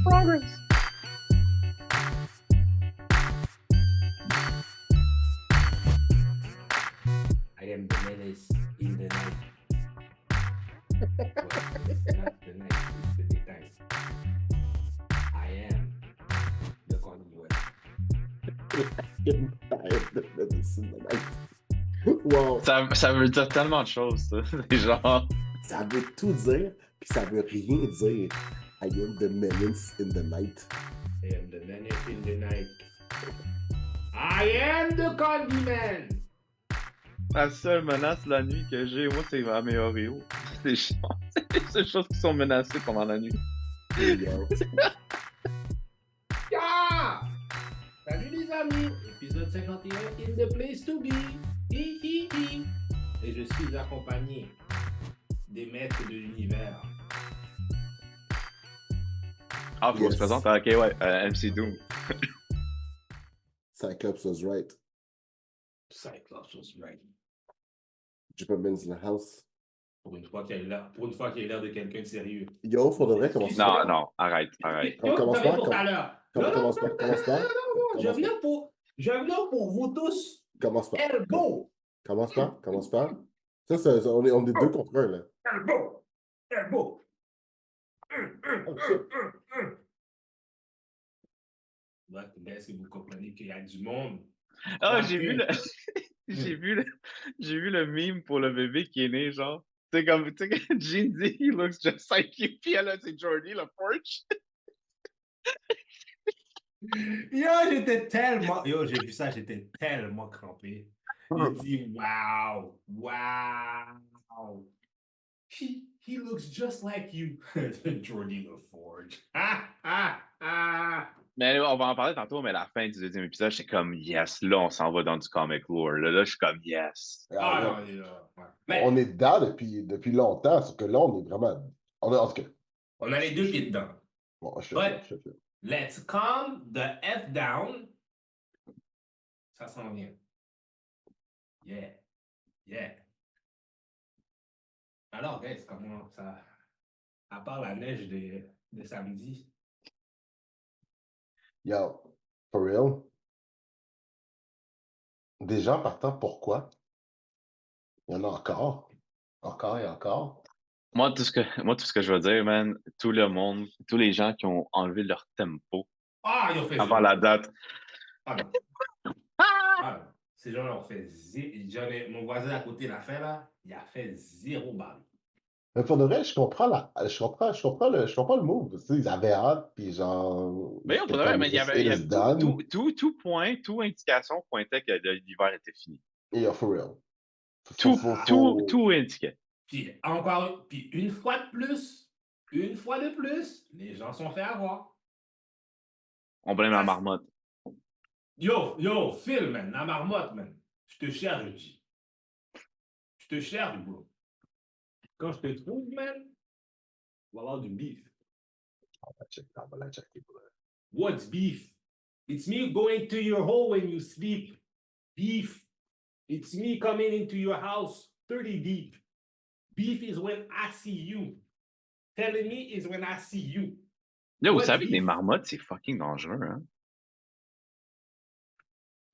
Progress. I am the menace in the night. Well, it's not the night, it's the daytime. I am the conduit. Wow. Ça veut dire tellement de choses, ça. C'est genre. Ça veut tout dire, puis ça veut rien dire. I am the menace in the night. I am the menace in the night. I am the condiment. La seule menace la nuit que j'ai, moi, c'est ma meilleure Oreo. C'est chiant. C'est les seules choses qui sont menacées pendant la nuit. Yo. Yeah! Salut les amis! Épisode 51 in the place to be. Hi, hi, hi. Et je suis accompagné des maîtres de l'univers. Ah, faut qu'on se présente? Ok, ouais, MC Doom. Cyclops was right. Cyclops was right. Jupiterman's in the house. Pour une fois qu'il a l'air de quelqu'un de sérieux. Yo, for de vrai, commence Non, non, arrête. Commence pas. Pour tout à l'heure. Commence pas. Je viens pour vous tous. Commence pas. Elbow! Commence pas. Ça, on est deux contre un, là. Elbow! Ouais, est-ce que vous comprenez qu'il y a du monde? Ah, j'ai vu le meme pour le bébé qui est né, genre. Tu sais, comme, tu sais, que Jean dit, he looks just like you, puis elle, c'est Jordy, le porch. Yo, j'ai vu ça, j'étais tellement crampé. Il dit, wow. He looks just like you. Jordy LaForge. Mais on va en parler tantôt, mais la fin du deuxième épisode, j'étais comme, yes, là, on s'en va dans du comic lore. Là, je suis comme, yes. Non, ouais. On est dedans depuis longtemps, sauf que là, on est vraiment... En tout cas... On a les deux pieds dedans. Bon, je fais. Let's calm the F down. Ça s'en vient. Yeah. Alors, guys, comment ça... À part la neige de samedi. Yo, for real? Des gens partant, pourquoi? Il y en a encore. Encore et encore. Moi, tout ce que je veux dire, man, tout le monde, tous les gens qui ont enlevé leur tempo Ils ont fait avant la date. Non. Ces gens-là ont fait mon voisin à côté, la fin, là, il a fait 0 balles. Mais pour de vrai, je comprends le move. Tu sais, ils avaient hâte, puis genre... Mais pour de vrai, mais il y avait tout point, toute indication pointait que l'hiver était fini. Yeah, for real. Tout indiquait. Puis une fois de plus, les gens sont fait avoir. On blâme la marmotte. Yo, Phil, man, la marmotte, man. Je te cherche, G. Je te cherche, bro. Quand je te trouve, man, on va avoir du beef. On va la checker, bro. What's beef? It's me going to your hole when you sleep. Beef. It's me coming into your house 30 deep. Beef is when I see you. Telling me is when I see you. Là, vous savez que les marmottes, c'est fucking dangereux, hein?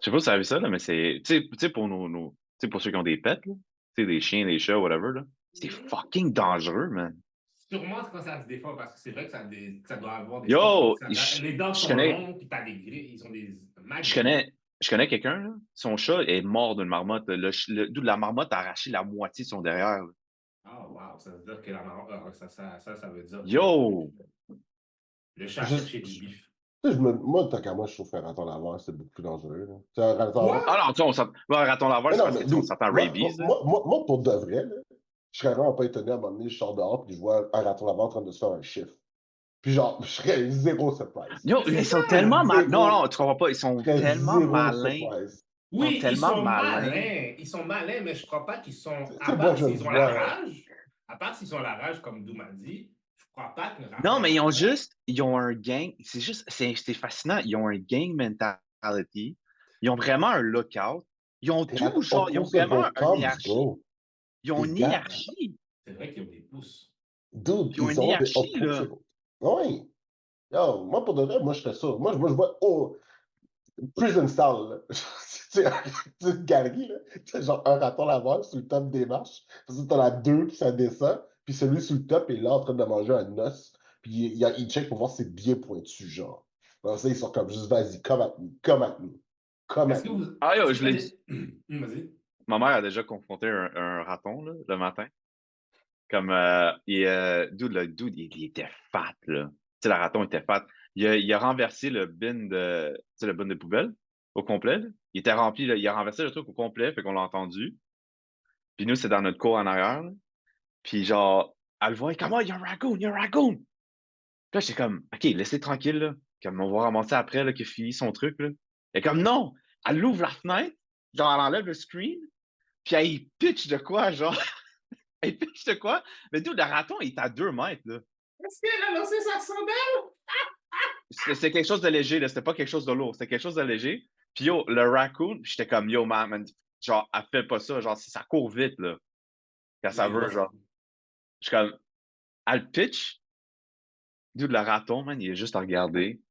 Je sais pas si vous savez ça, là, mais c'est... Tu sais, pour pour ceux qui ont des pets, là, tu sais, des chiens, des chats, whatever, là, c'est fucking dangereux, man. Sûrement quand ça se défend, parce que c'est vrai que ça doit avoir des... Yo! Les dents sont longues, puis t'as des grilles, ils ont des... Je connais quelqu'un, là, son chat est mort d'une marmotte. D'où la marmotte a arraché la moitié de son derrière. Là. Wow, ça veut dire que la marmotte... Ça veut dire... Yo! Le chat cherchait du bif. Moi, tant qu'à moi, je trouve qu'un raton laveur, c'est beaucoup plus dangereux. Là. C'est un raton laveur. Ah non, tu sais, on s'entend. Un raton laveur, c'est parce que on s'entend rabies. Moi, pour de vrai, là, je serais vraiment pas étonné à un moment donné, je sors dehors et je vois un raton laveur en train de se faire un chiffre. Puis genre, je serais zéro surprise. Yo, ils sont tellement malins. Non, tu comprends pas, ils sont tellement malins. Oui, ils sont malins. Ils sont malins, mais je crois pas qu'ils sont... À part s'ils ont la rage. À part s'ils ont la rage, comme Doom a dit. Pas non, mais ils ont un gang, c'est fascinant, ils ont un gang mentality, ils ont vraiment un lookout, ils ont tout, genre, ils ont vraiment une hiérarchie. Ils ont une hiérarchie. C'est vrai qu'ils ont des pouces. Dude, ils ont une hiérarchie, là. Oui. Yo, moi, pour de vrai, moi, je ferais ça. Moi, je vois, oh, prison style, là. C'est une galerie, là. C'est genre un raton laveur sur le top des marches. Puis ça, t'as la deux qui ça descend. Puis celui sur le top est là en train de manger un os. Puis il check pour voir si c'est bien pointu, genre. Alors ça, ils sont comme juste, vas-y, come at me, come at me, come Est-ce at que me. vous. Ah, yo, Est-ce je que t'as l'ai des. dit. Vas-y. Ma mère a déjà confronté un raton, là, le matin. Comme, dude, le dude, il était fat, là. Tu sais, le raton était fat. Il a renversé le bin de, tu sais, le bin de poubelle au complet, là. Il était rempli, là. Il a renversé le truc au complet, fait qu'on l'a entendu. Puis nous, c'est dans notre cour en arrière, là. Puis genre, elle le voit, comment, il y a un raccoon, il y a un raccoon. Puis là, j'étais comme, OK, laissez tranquille, là. Comme on va ramasser après, là, qu'il a fini son truc, là. Et comme, non! Elle ouvre la fenêtre, genre, elle enlève le screen, puis elle pitch de quoi, genre? Elle pitch de quoi? Mais dude, le raton, il est à 2 mètres, là. Est-ce qu'elle a lancé sa sondelle? C'était quelque chose de léger, là. C'était pas quelque chose de lourd. C'était quelque chose de léger. Puis yo, le raccoon, j'étais comme, yo, man, genre, elle fait pas ça. Genre, ça court vite, là. Quand ça Oui, veut, moi, genre. Je suis comme, elle pitch. Dude, le raton, man, il est juste à regarder.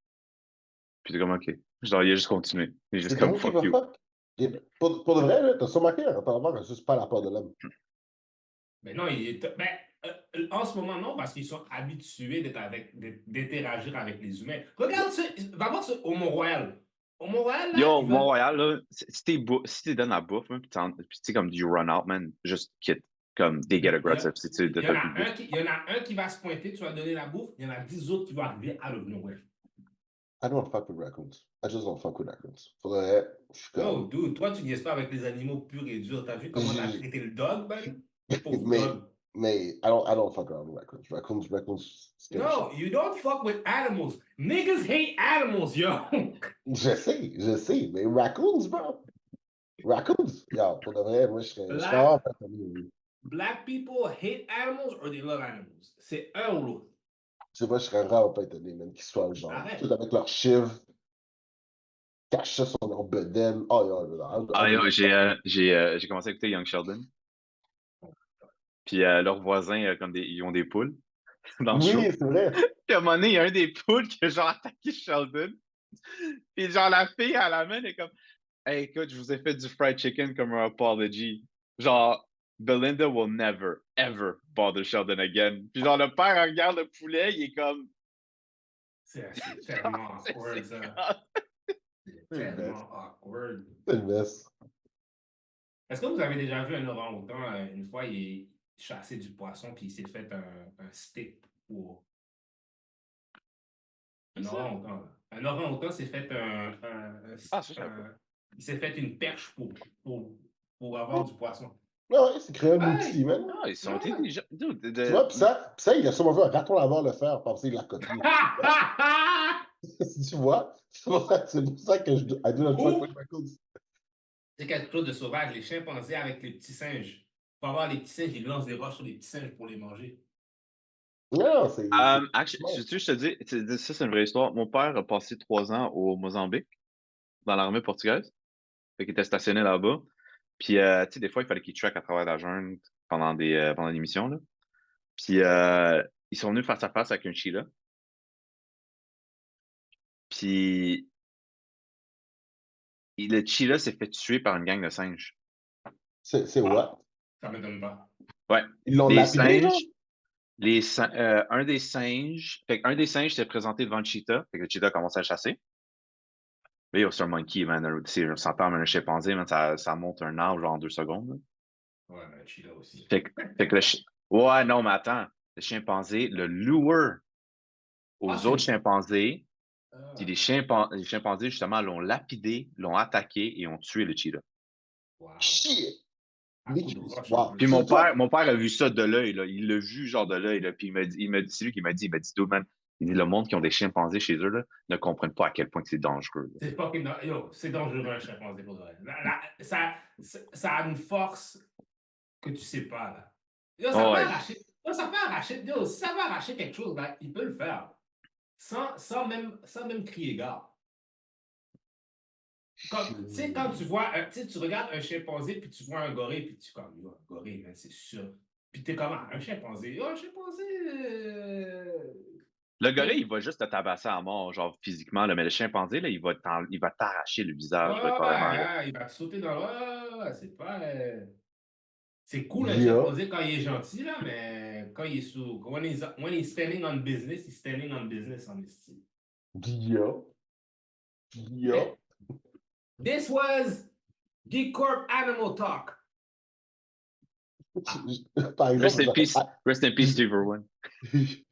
Puis t'es comme, OK. Genre, il a juste continué. Il est juste They comme, don't give fuck a you. fuck. Pour de vrai, là, t'as remarqué, un raton laveur, c'est juste pas la part de l'homme. Mais non, en ce moment, non, parce qu'ils sont habitués d'interagir avec les humains. Regarde, va voir ce au Mont-Royal. Au Mont-Royal, là, Yo, ils veulent. Montréal, là, si t'es donnes la bouffe, man, puis tu sais, comme, du run out, man, juste quitte. Comme, they get aggressive, si tu Il y en t'as a plus de bouffe. il y en a un qui va se pointer, tu vas donner la bouffe, il y en a 10 autres qui vont arriver out of nowhere. I don't fuck with raccoons. I just don't fuck with raccoons. Pour de vrai, je suis Yo, comme. dude, toi, tu niaises pas avec les animaux purs et durs. T'as vu comment t'as j'ai- traité le dog, man? Le pauvre Mais, dog. mais, I don't fuck around with raccoons. Raccoons, scary shit. No, you don't fuck with animals. Niggas hate animals, yo. Je sais, mais raccoons, bro. Raccoons. Yo, pour de vrai, moi, je serais Black, vraiment pas comme lui. black people hate animals or they love animals. C'est un ou l'autre. Tu sais, moi, je serais vraiment pas étonné, même, qu'ils soient genre, tout Arrête. avec leur chiv, cachent ça sur leur bedaine. Oh, yo, Ah, yo, j'ai commencé à écouter Young Sheldon. Puis leurs voisins, ils ont des poules dans le oui, show. c'est vrai. Puis à un moment donné, il y a un des poules qui a genre attaqué Sheldon. Puis genre la fille à la main, elle est comme, hey, écoute, je vous ai fait du fried chicken comme un apology. Genre, Belinda will never, ever bother Sheldon again. Puis genre, le père regarde le poulet, il est comme, C'est genre, tellement awkward, c'est ça. grave. C'est C'est une mess. tellement awkward. C'est une mess. Est-ce que vous avez déjà vu un orang-outan, une fois, il chassait du poisson puis il s'est fait un stick pour Qui un ça? orang-outan, là. Un orang-outan s'est fait Ah, ça, je savais pas. il s'est fait une perche pour avoir du poisson. Ouais, c'est créer un outil, Ouais, man. Ah, ils sont ouais. intelligents. Dude, Tu vois, pis ça, il a sûrement vu un raton laveur le faire, penser il l'a copié. Tu vois? C'est pour ça que I do not fuck with Ou raccoons. c'est quelque chose de sauvage, les chimpanzés avec les petits singes. Pour avoir les petits singes, ils lancent des roches sur les petits singes pour les manger. Non, c'est Actually, smart. je te dis, ça, c'est une vraie histoire. Mon père a passé 3 ans au Mozambique, dans l'armée portugaise. Fait qu'il était stationné là-bas. Puis, tu sais, des fois, il fallait qu'il track à travers la jungle pendant des missions, là. Puis, ils sont venus face à face avec un cheetah. Puis, le cheetah s'est fait tuer par une gang de singes. C'est Ah, what? ça m'étonne pas. Ouais. Ils l'ont Les lapidé, genre? singes, un des singes s'est présenté devant le cheetah. Fait que le cheetah a commencé à chasser. Mais c'est un monkey, man. On s'entend, mais un chimpanzé, man, ça monte un arbre genre en 2 secondes, là. Ouais, mais Chila aussi. Fait que ouais, non, mais attends. Le chimpanzé, le lure Ah, aux c'est autres une. chimpanzés, puis Ah, les chimpanzés, justement, l'ont lapidé, l'ont attaqué et ont tué le cheetah. wow. Shit! À coup de roche en Wow. Puis plus. mon père a vu ça de l'œil, là. Il l'a vu, genre, de l'œil, là. Puis c'est lui qui m'a dit, dude, man, il dit, le monde qui ont des chimpanzés chez eux, là, ne comprennent pas à quel point que c'est dangereux, là. C'est fucking. Yo, c'est dangereux un chimpanzé pour de vrai. Ça a une force que tu sais pas, là. Yo, ça Oh, peut ouais. arracher. Yo, ça peut arracher. Yo, si ça veut arracher quelque chose, là, il peut le faire. Sans même crier gare. Comme, tu sais, quand tu vois, tu sais, tu regardes un chimpanzé, puis tu vois un gorille, puis tu es comme, yo, un gorille, man, c'est sûr. Puis t'es comment? Un chimpanzé. Yo, un chimpanzé. Le gars-là, il va juste te tabasser à mort, genre physiquement, là, mais le chimpanzé, là, il va t'arracher le visage, là, carrément. Là. Il va te sauter dans le. C'est pas. C'est cool un Dia, chimpanzé quand il est gentil, là, mais quand il est sous. When he's standing on business, he's standing on business en esti. Dia. Hey, this was Geek Corp Animal Talk. Par exemple, Rest in peace, Steve Irwin.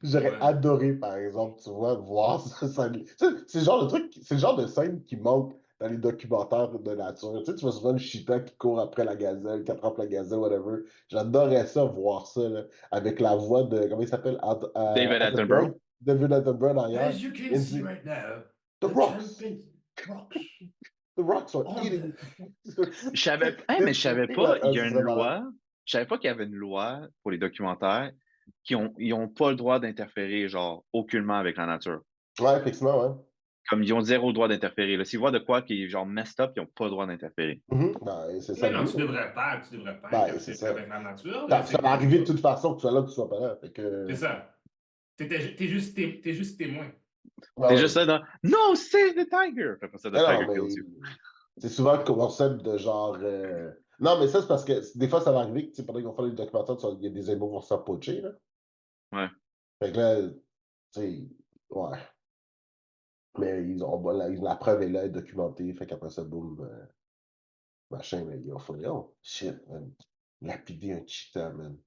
j'aurais adoré, par exemple, tu vois, voir ça. C'est le genre de truc, c'est le genre de scène qui manque dans les documentaires de nature. Tu sais, tu vois souvent le cheetah qui court après la gazelle, qui attrape la gazelle, whatever. J'adorerais ça, voir ça, là, avec la voix de, comment il s'appelle? David Attenborough. David Attenborough derrière. As you can see right now, The rocks! rocks. The rocks are Oh, eating. Mais je savais pas, il y a C'est une vraiment loi. Je savais pas qu'il y avait une loi pour les documentaires ils ont pas le droit d'interférer, genre, aucunement avec la nature. Ouais, effectivement, ouais. Comme ils ont zéro droit d'interférer. S'ils voient de quoi qui est genre messed up, ils ont pas le droit d'interférer. Ben, c'est ça Mais le non, but. tu devrais pas Ben, c'est interférer ça. avec la nature. Là, Ça va arriver de toute façon, que tu sois là, que tu sois pas là. Fait que... c'est ça. T'es juste témoin. Ben, C'est ouais. juste ça dans No, save the tiger! Fait pas ça, the Non, tiger mais kills you. c'est souvent le concept de genre. Non, mais ça, c'est parce que des fois, ça va arriver que tu sais, pendant qu'on fait les documentaires, il y a des animaux qui vont se faire poacher. Là. Ouais. Fait que là, tu sais, ouais. Mais la preuve est là, elle est documentée. Fait qu'après ça, boum, machin, mais il va falloir. Oh, shit, man. Lapider un cheetah, man.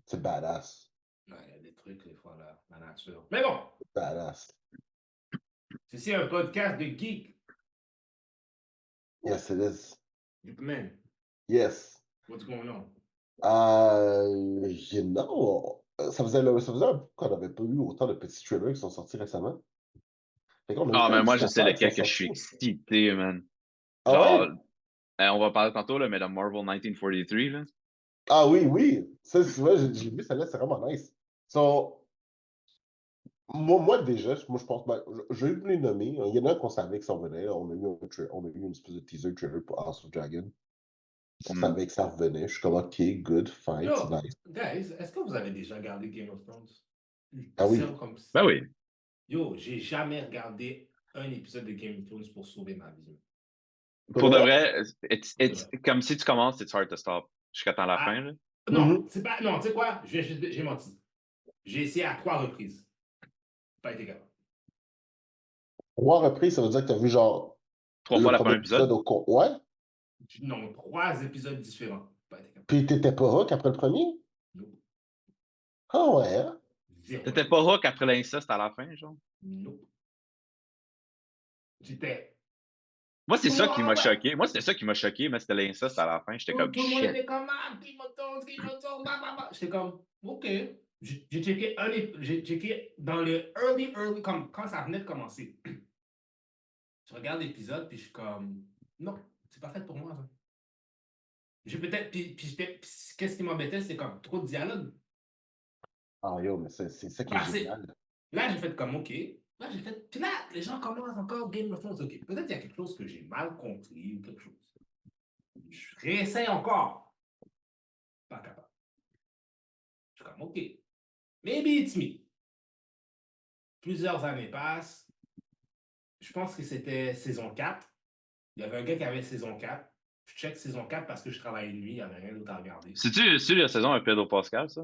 C'est badass. Ouais, il y a des trucs, des fois, là, la nature. Mais bon, Badass. ceci est un podcast de geek. Yes, it is. Man, Yes. what's going on? Non. Ça faisait un bout qu'on n'avait pas eu autant de petits trailers qui sont sortis récemment. Fait qu'on a eu Ah, plein mais de moi, petites je sais affaires qui lequel sont que je suis sorties. excité, man. Ah Genre, ouais? on va parler tantôt, là, mais le Marvel 1943, là. Ah oui, oui. Ça, tu vois, j'ai vu celle-là, c'est vraiment nice. So, moi déjà, moi je pense, ben, je vais les nommer. Il y en a un qu'on savait que ça revenait. On a eu on a eu une espèce de teaser trailer pour House of Dragon. On Mm. savait que ça revenait. Je suis comme, OK, good, fine, c'est Yo, nice. guys, est-ce que vous avez déjà regardé Game of Thrones? Ah oui. Zéro comme ça. Ben oui. Yo, j'ai jamais regardé un épisode de Game of Thrones pour sauver ma vie. Pour de vrai, vrai. comme si tu commences, it's hard to stop. Jusqu'à temps la Ah, fin, là. non, c'est pas. Non, tu sais quoi? J'ai menti. J'ai essayé à 3 reprises. Pas été capable. 3 reprises, ça veut dire que tu as vu genre 3 le fois la premier première épisode. épisode au Ouais? Non, 3 épisodes différents. Pas été capable. Puis t'étais pas hook après le premier? Nope. Ah ouais, hein? Zéro. T'étais pas hook après l'inceste à la fin, genre? Nope. J'étais. Moi, c'est Tout le ça monde, qui m'a ouais. choqué. Moi, c'était ça qui m'a choqué, mais c'était l'inceste à la fin. J'étais comme Tout le monde shit. était comme Game of Thrones, blablabla. J'étais comme, OK. J'ai checké j'ai checké dans le early, comme quand ça venait de commencer. Je regarde l'épisode, puis je suis comme, non, c'est pas fait pour moi, ça. J'ai peut-être, puis qu'est-ce qui m'embêtait, c'est comme trop de dialogue. Ah yo, mais c'est ça qui est Bah, génial. là, j'ai fait comme, OK. Là, j'ai fait, puis là, les gens commencent encore Game of Thrones, OK. Peut-être qu'il y a quelque chose que j'ai mal compris ou quelque chose. Je réessaye encore. Pas capable. Je suis comme, OK. Maybe it's me. Plusieurs années passent. Je pense que c'était saison 4. Il y avait un gars qui avait saison 4. Je check saison 4 parce que je travaillais de nuit, il n'y avait rien d'autre à regarder. C'est-tu la saison avec Pedro Pascal, ça?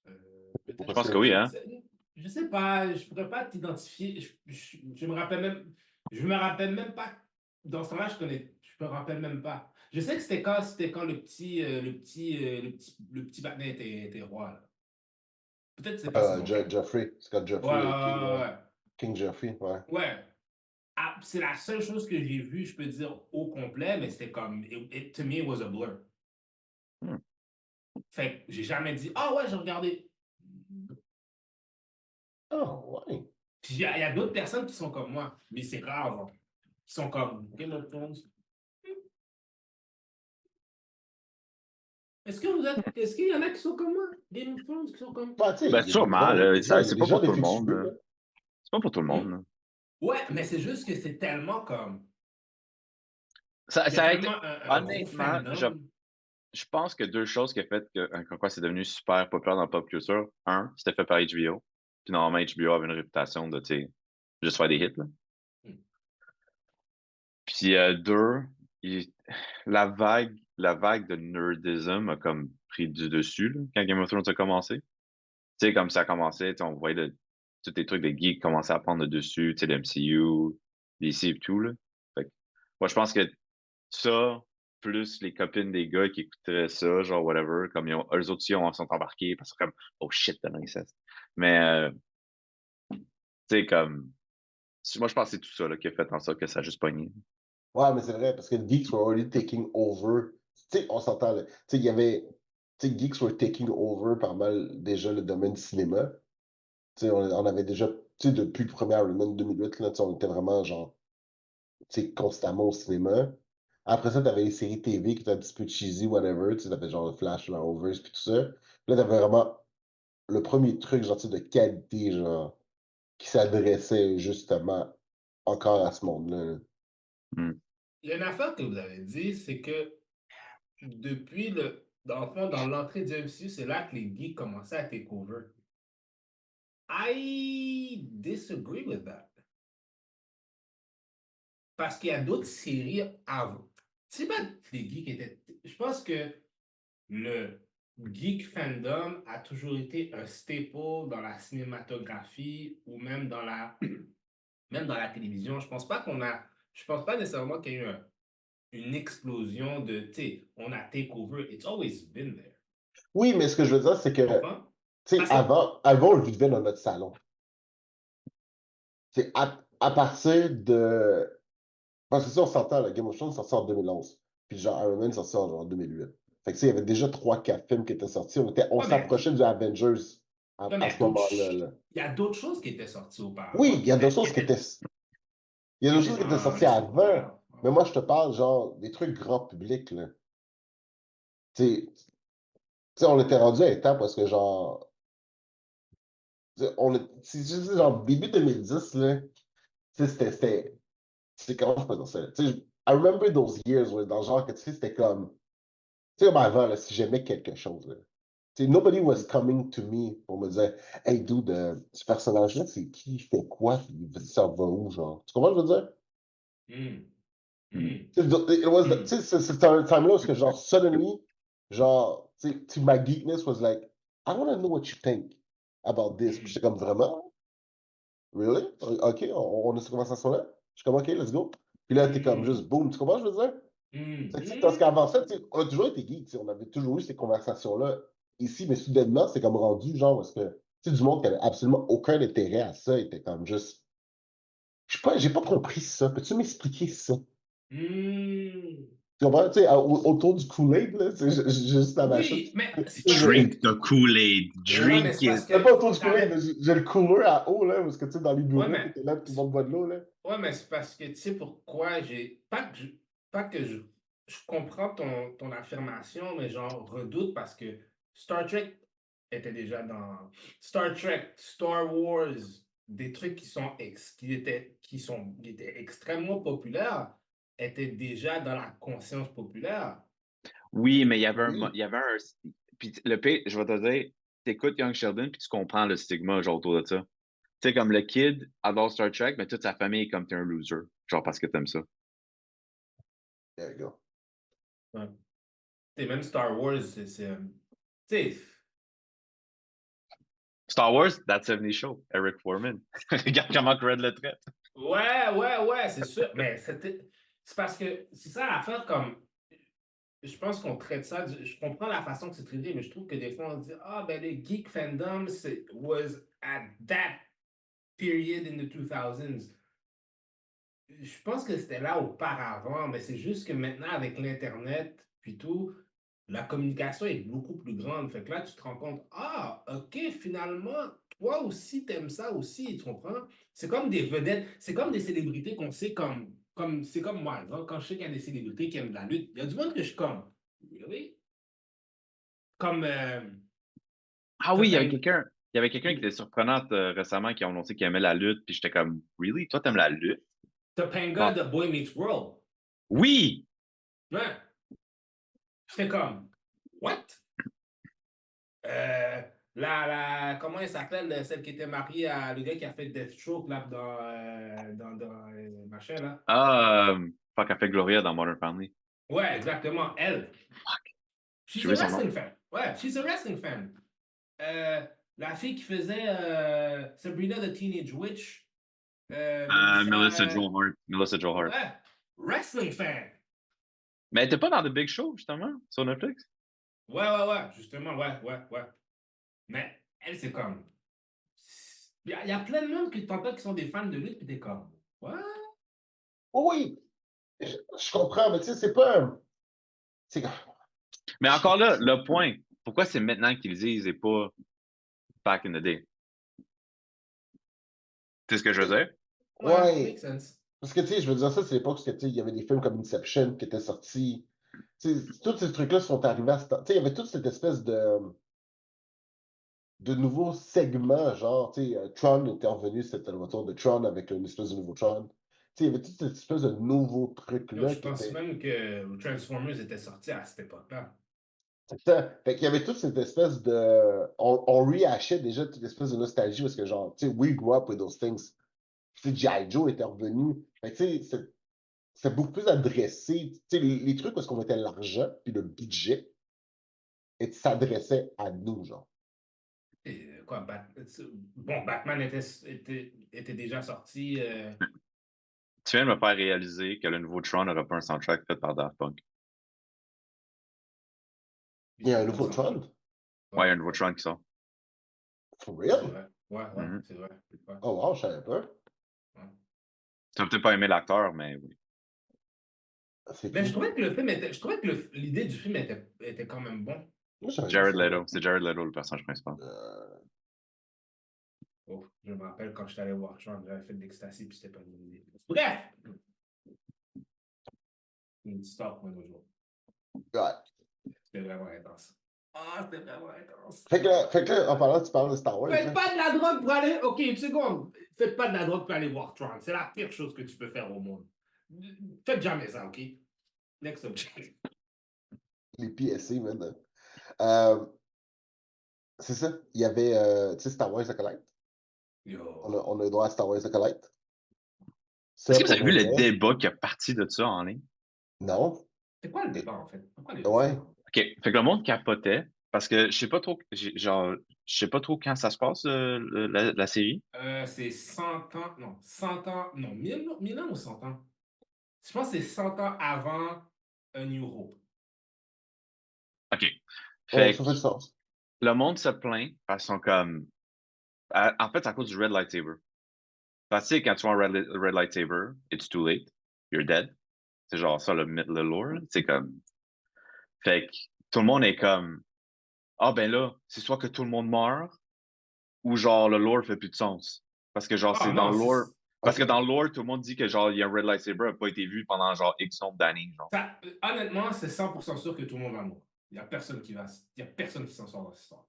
Je pense que oui, hein? Je sais pas, je pourrais pas t'identifier. Je me rappelle même pas. Dans ce temps-là, je me rappelle même pas. Je sais que c'était quand le petit Batman était roi. Là. Peut-être que c'est pas saison 4. Joffrey, Scott Joffrey, Ouais. King Joffrey, ouais. Ouais. Ah, c'est la seule chose que j'ai vue, je peux dire, au complet, mais c'était comme, to me, it was a blur. Fait que j'ai jamais dit, ah ouais, j'ai regardé. Ah ouais. Puis il y a d'autres personnes qui sont comme moi, mais c'est rare, hein, qui sont comme Game of Thrones. Est-ce qu'il y en a qui sont comme moi? Game of Thrones qui sont comme. Bah, tu sais, Ben, sûrement, là. il y a C'est des pas gens pour tout le défectueux, monde. là. C'est pas pour tout le monde, là. Ouais, mais c'est juste que c'est tellement comme. Ça Il y a a été. tellement un gros Honnêtement, fandom. je pense que deux choses qui ont fait que quoi c'est devenu super populaire dans la pop culture. Un, c'était fait par HBO. Puis normalement, HBO avait une réputation de, tu sais, juste faire des hits, là. Mm. Puis deux, il- la vague de nerdism a comme pris du dessus, là, quand Game of Thrones a commencé. Tu sais, comme ça a commencé, tu sais, on voyait tous les trucs de geeks commencer à prendre le dessus, tu sais, le MCU, DC et tout, là. Fait que, moi, je pense que ça, plus les copines des gars qui écouteraient ça, genre whatever, comme eux autres aussi sont embarqués parce que comme, oh shit, de l'inceste. Mais, tu sais, comme, moi, je pense que c'est tout ça, là, qui a fait en sorte que ça a juste pogné. Ouais, mais c'est vrai, parce que Geeks were already taking over. Tu sais, on s'entend, là. Tu sais, il y avait. Tu sais, Geeks were taking over pas mal déjà le domaine du cinéma. Tu sais, on avait déjà. Tu sais, depuis le premier Iron Man 2008, là, tu sais, on était vraiment, genre, tu sais, constamment au cinéma. Après ça, t'avais les séries TV qui étaient un petit peu cheesy, whatever. Tu sais, t'avais genre Flash, Arrowverse, puis tout ça. Puis là, t'avais vraiment le premier truc, genre, tu sais, de qualité, genre, qui s'adressait justement encore à ce monde-là. Hmm. Il y a une affaire que vous avez dit, c'est que depuis dans le fond, dans l'entrée du MCU, c'est là que les geeks commençaient à take over. I disagree with that. Parce qu'il y a d'autres séries avant. C'est pas que les geeks étaient. Je pense que le geek fandom a toujours été un staple dans la cinématographie ou même dans même dans la télévision. Je pense pas nécessairement qu'il y a eu une explosion de, tu sais, on a take over. It's always been there. Oui, mais ce que je veux dire, c'est Tu que, comprends? tu sais, Parce que, avant, on le vivait dans notre salon. C'est à partir de. Parce que si on s'entend, le Game of Thrones est sorti en 2011. Puis genre Iron Man est sorti en genre 2008. Fait que tu sais, il y avait déjà 3-4 films qui étaient sortis. On ouais, mais s'approchait du Avengers ouais, à ce moment-là. Là. il y a d'autres choses qui étaient sorties Oui, auparavant, il y a d'autres choses il y a qui d'autres étaient choses qui étaient dans sorties l'esprit avant. populaire. Mais moi, je te parle genre des trucs grand public, là. Tu sais, on était rendu à un temps parce que genre. Tu sais, c'est juste genre début 2010, là. Tu sais, c'est comment je peux dire ça? Tu sais, I remember those years, dans le genre que tu sais, c'était comme. Tu sais, comme avant, là, si j'aimais quelque chose, là. Tu sais, nobody was coming to me pour me dire, hey dude, ce personnage-là, c'est qui, il fait quoi, ça va où, genre. Tu comprends ce que je veux dire? Hmm. Hmm. Hmm. Tu Hmm. sais, c'est un time-là où que, genre, suddenly, genre, tu sais, my geekness was like, I want to know what you think about this. Puis j'étais comme, vraiment? Really? OK, on a cette conversation-là? Je suis comme, OK, let's go. Puis là, t'es comme juste boom. Tu comprends ce que je veux dire? Hmm. C'est que, tu sais, parce Hmm. qu'avant ça, tu sais, on a toujours été geeks. Tu sais, on avait toujours eu ces conversations-là ici, mais soudainement, c'est comme rendu genre parce que tu sais, du monde qui avait absolument aucun intérêt à ça était comme juste. Je sais pas, j'ai pas compris ça. Peux-tu m'expliquer ça? Hmm. Tu comprends? Tu sais, autour du Kool-Aid, là, tu sais, j'ai juste la machine. Oui, mais c'est parce que. Drink the Kool-Aid. Ouais, mais Drink c'est parce it. que C'est pas autour du Kool-Aid, t'arrêtes. mais j'ai le cooler à eau, là, parce que tu sais, dans les Ouais, bureaux, mais. t'étais là, tout le monde boit de l'eau, là. Ouais, mais c'est parce que tu sais pourquoi j'ai. Pas que je comprends ton affirmation, mais genre redoute parce que Star Trek était déjà dans. Star Trek, Star Wars, des trucs qui étaient extrêmement populaires, étaient déjà dans la conscience populaire. Oui, mais Oui. il y avait un. Puis le pire, je vais te dire, t'écoutes Young Sheldon, puis tu comprends le stigma genre autour de ça. Tu sais, comme le kid adore Star Trek, mais toute sa famille est comme t'es un loser. Genre parce que t'aimes ça. There you go. Ouais. Tu sais, même Star Wars, tu sais, Star Wars, That 70 Show, Eric Foreman. Regarde comment Red le traite. ouais, c'est sûr. Mais c'est parce que c'est ça l'affaire comme. Je pense qu'on traite ça. Je comprends la façon que c'est traité, mais je trouve que des fois, on dit ah, ben, le geek fandom was at that period in the 2000s. Je pense que c'était là auparavant, mais c'est juste que maintenant, avec l'Internet, puis tout, la communication est beaucoup plus grande. Fait que là, tu te rends compte, ah, OK, finalement, toi aussi, t'aimes ça aussi, tu comprends? C'est comme des vedettes, c'est comme des célébrités qu'on sait c'est comme moi, genre, quand je sais qu'il y a des célébrités qui aiment la lutte, il y a du monde que je suis comme, really? Comme Ah oui, Topanga. il y avait quelqu'un qui était surprenant récemment qui a annoncé qu'il aimait la lutte, puis j'étais comme, really? Toi, t'aimes la lutte? Topanga Genre, de Boy Meets World. oui! Ouais. J'étais comme, What? Comment elle s'appelle, celle qui était mariée à le gars qui a fait Deathstroke là, dans machin là? Ah, fuck, elle fait Gloria dans Modern Family. Ouais, exactement, elle. J'ai She's a oublié son nom. wrestling fan. Ouais, she's a wrestling fan. La fille qui faisait Sabrina the Teenage Witch. Melissa Joe Hart. Melissa Joe Hart. Ouais, wrestling fan. Mais elle était pas dans The Big Show, justement, sur Netflix? Ouais, justement, ouais. Mais elle, c'est comme. Il y a plein de monde qui t'entends qui sont des fans de lutte, puis t'es comme. Ouais. Oui, je comprends, mais tu sais, c'est pas un. c'est- Mais encore là, le point, pourquoi c'est maintenant qu'ils le disent et pas back in the day? Tu sais ce que je veux dire? Ouais, Ouais, make sense. parce que tu sais, je veux dire, ça, c'est l'époque où tu sais, il y avait des films comme Inception qui étaient sortis. Tu sais, tous ces trucs-là sont arrivés à ce temps. Tu sais, il y avait toute cette espèce de nouveaux segments, genre, tu sais, Tron était revenu, c'était le retour de Tron avec une espèce de nouveau Tron. Tu sais, il y avait toute cette espèce de nouveaux Yo, trucs-là je qui pense étaient. même que Transformers était sorti à cette époque-là. C'est ça. Fait qu'il y avait toute cette espèce de. On rehashait déjà toute espèce de nostalgie parce que, genre, tu sais, we grew up with those things. Puis, tu sais, G.I. Joe était revenu. Fait que, tu sais, c'est beaucoup plus adressé. Tu sais, les trucs parce qu'on mettait l'argent puis le budget et s'adressait à nous, genre. Et, quoi, bon, Batman était déjà sorti. Tu viens de me faire réaliser que le nouveau Tron n'aura pas un soundtrack fait par Daft Punk. Il y a un Pas de nouveau soundtrack. Tron. Ouais, il y a un nouveau Tron qui sort. For C'est real? vrai. Ouais, Mhm. c'est vrai. Ouais. Oh wow, je savais pas. Ouais. Tu vas peut-être pas aimer l'acteur, mais oui. C'est Mais je qui? trouvais que je trouvais que l'idée du film était quand même bon. Moi, j'avais vu Jared ça. Leto. C'est Jared Leto, le personnage principal. Oh, je me rappelle quand je suis allé voir Tron, j'avais fait de l'ecstasy puis c'était pas une idée. Bref! Une stop, moi, aujourd'hui. Ouais. C'était vraiment intense. Ah, c'était vraiment intense. Fait que là, en parlant, tu parles de Star Wars. Faites Là. pas de la drogue pour aller. Ok, une seconde. Faites pas de la drogue pour aller voir Tron. C'est la pire chose que tu peux faire au monde. Faites jamais ça, ok? Next subject. Les PSC, man. C'est ça. Il y avait, tu sais, Star Wars Acolyte. Yo. On a eu droit à Star Wars Acolyte. Est-ce Ça, que vous pour avez vu le vrai, débat qui a parti de ça en ligne? non. C'est quoi le débat, en fait? Pourquoi les gens Ouais. sont... OK. Fait que le monde capotait parce que je sais pas trop, genre, je sais pas trop quand ça se passe, la série. C'est 100 ans, non, 100 ans, non, 1000 ans ou 100 ans? Je pense que c'est 100 ans avant A New Hope. OK. Oh, Fait ça que fait du sens. le monde se plaint parce qu'ils sont comme. En fait, c'est à cause du Red Lightsaber. Parce que tu sais, quand tu vois un Red Lightsaber, it's too late. You're dead. C'est genre ça le lore. Là. C'est comme. Fait que tout le monde est comme. Ah ben là, c'est soit que tout le monde meurt ou genre le lore fait plus de sens. Parce que genre Ah c'est dans non, le lore. Parce que OK. dans le lore, tout le monde dit que genre il y a un Red Lightsaber n'a pas été vu pendant genre X nombre d'années. Genre. honnêtement, c'est 100% sûr que tout le monde va mourir. Il n'y a personne qui s'en sort dans cette histoire.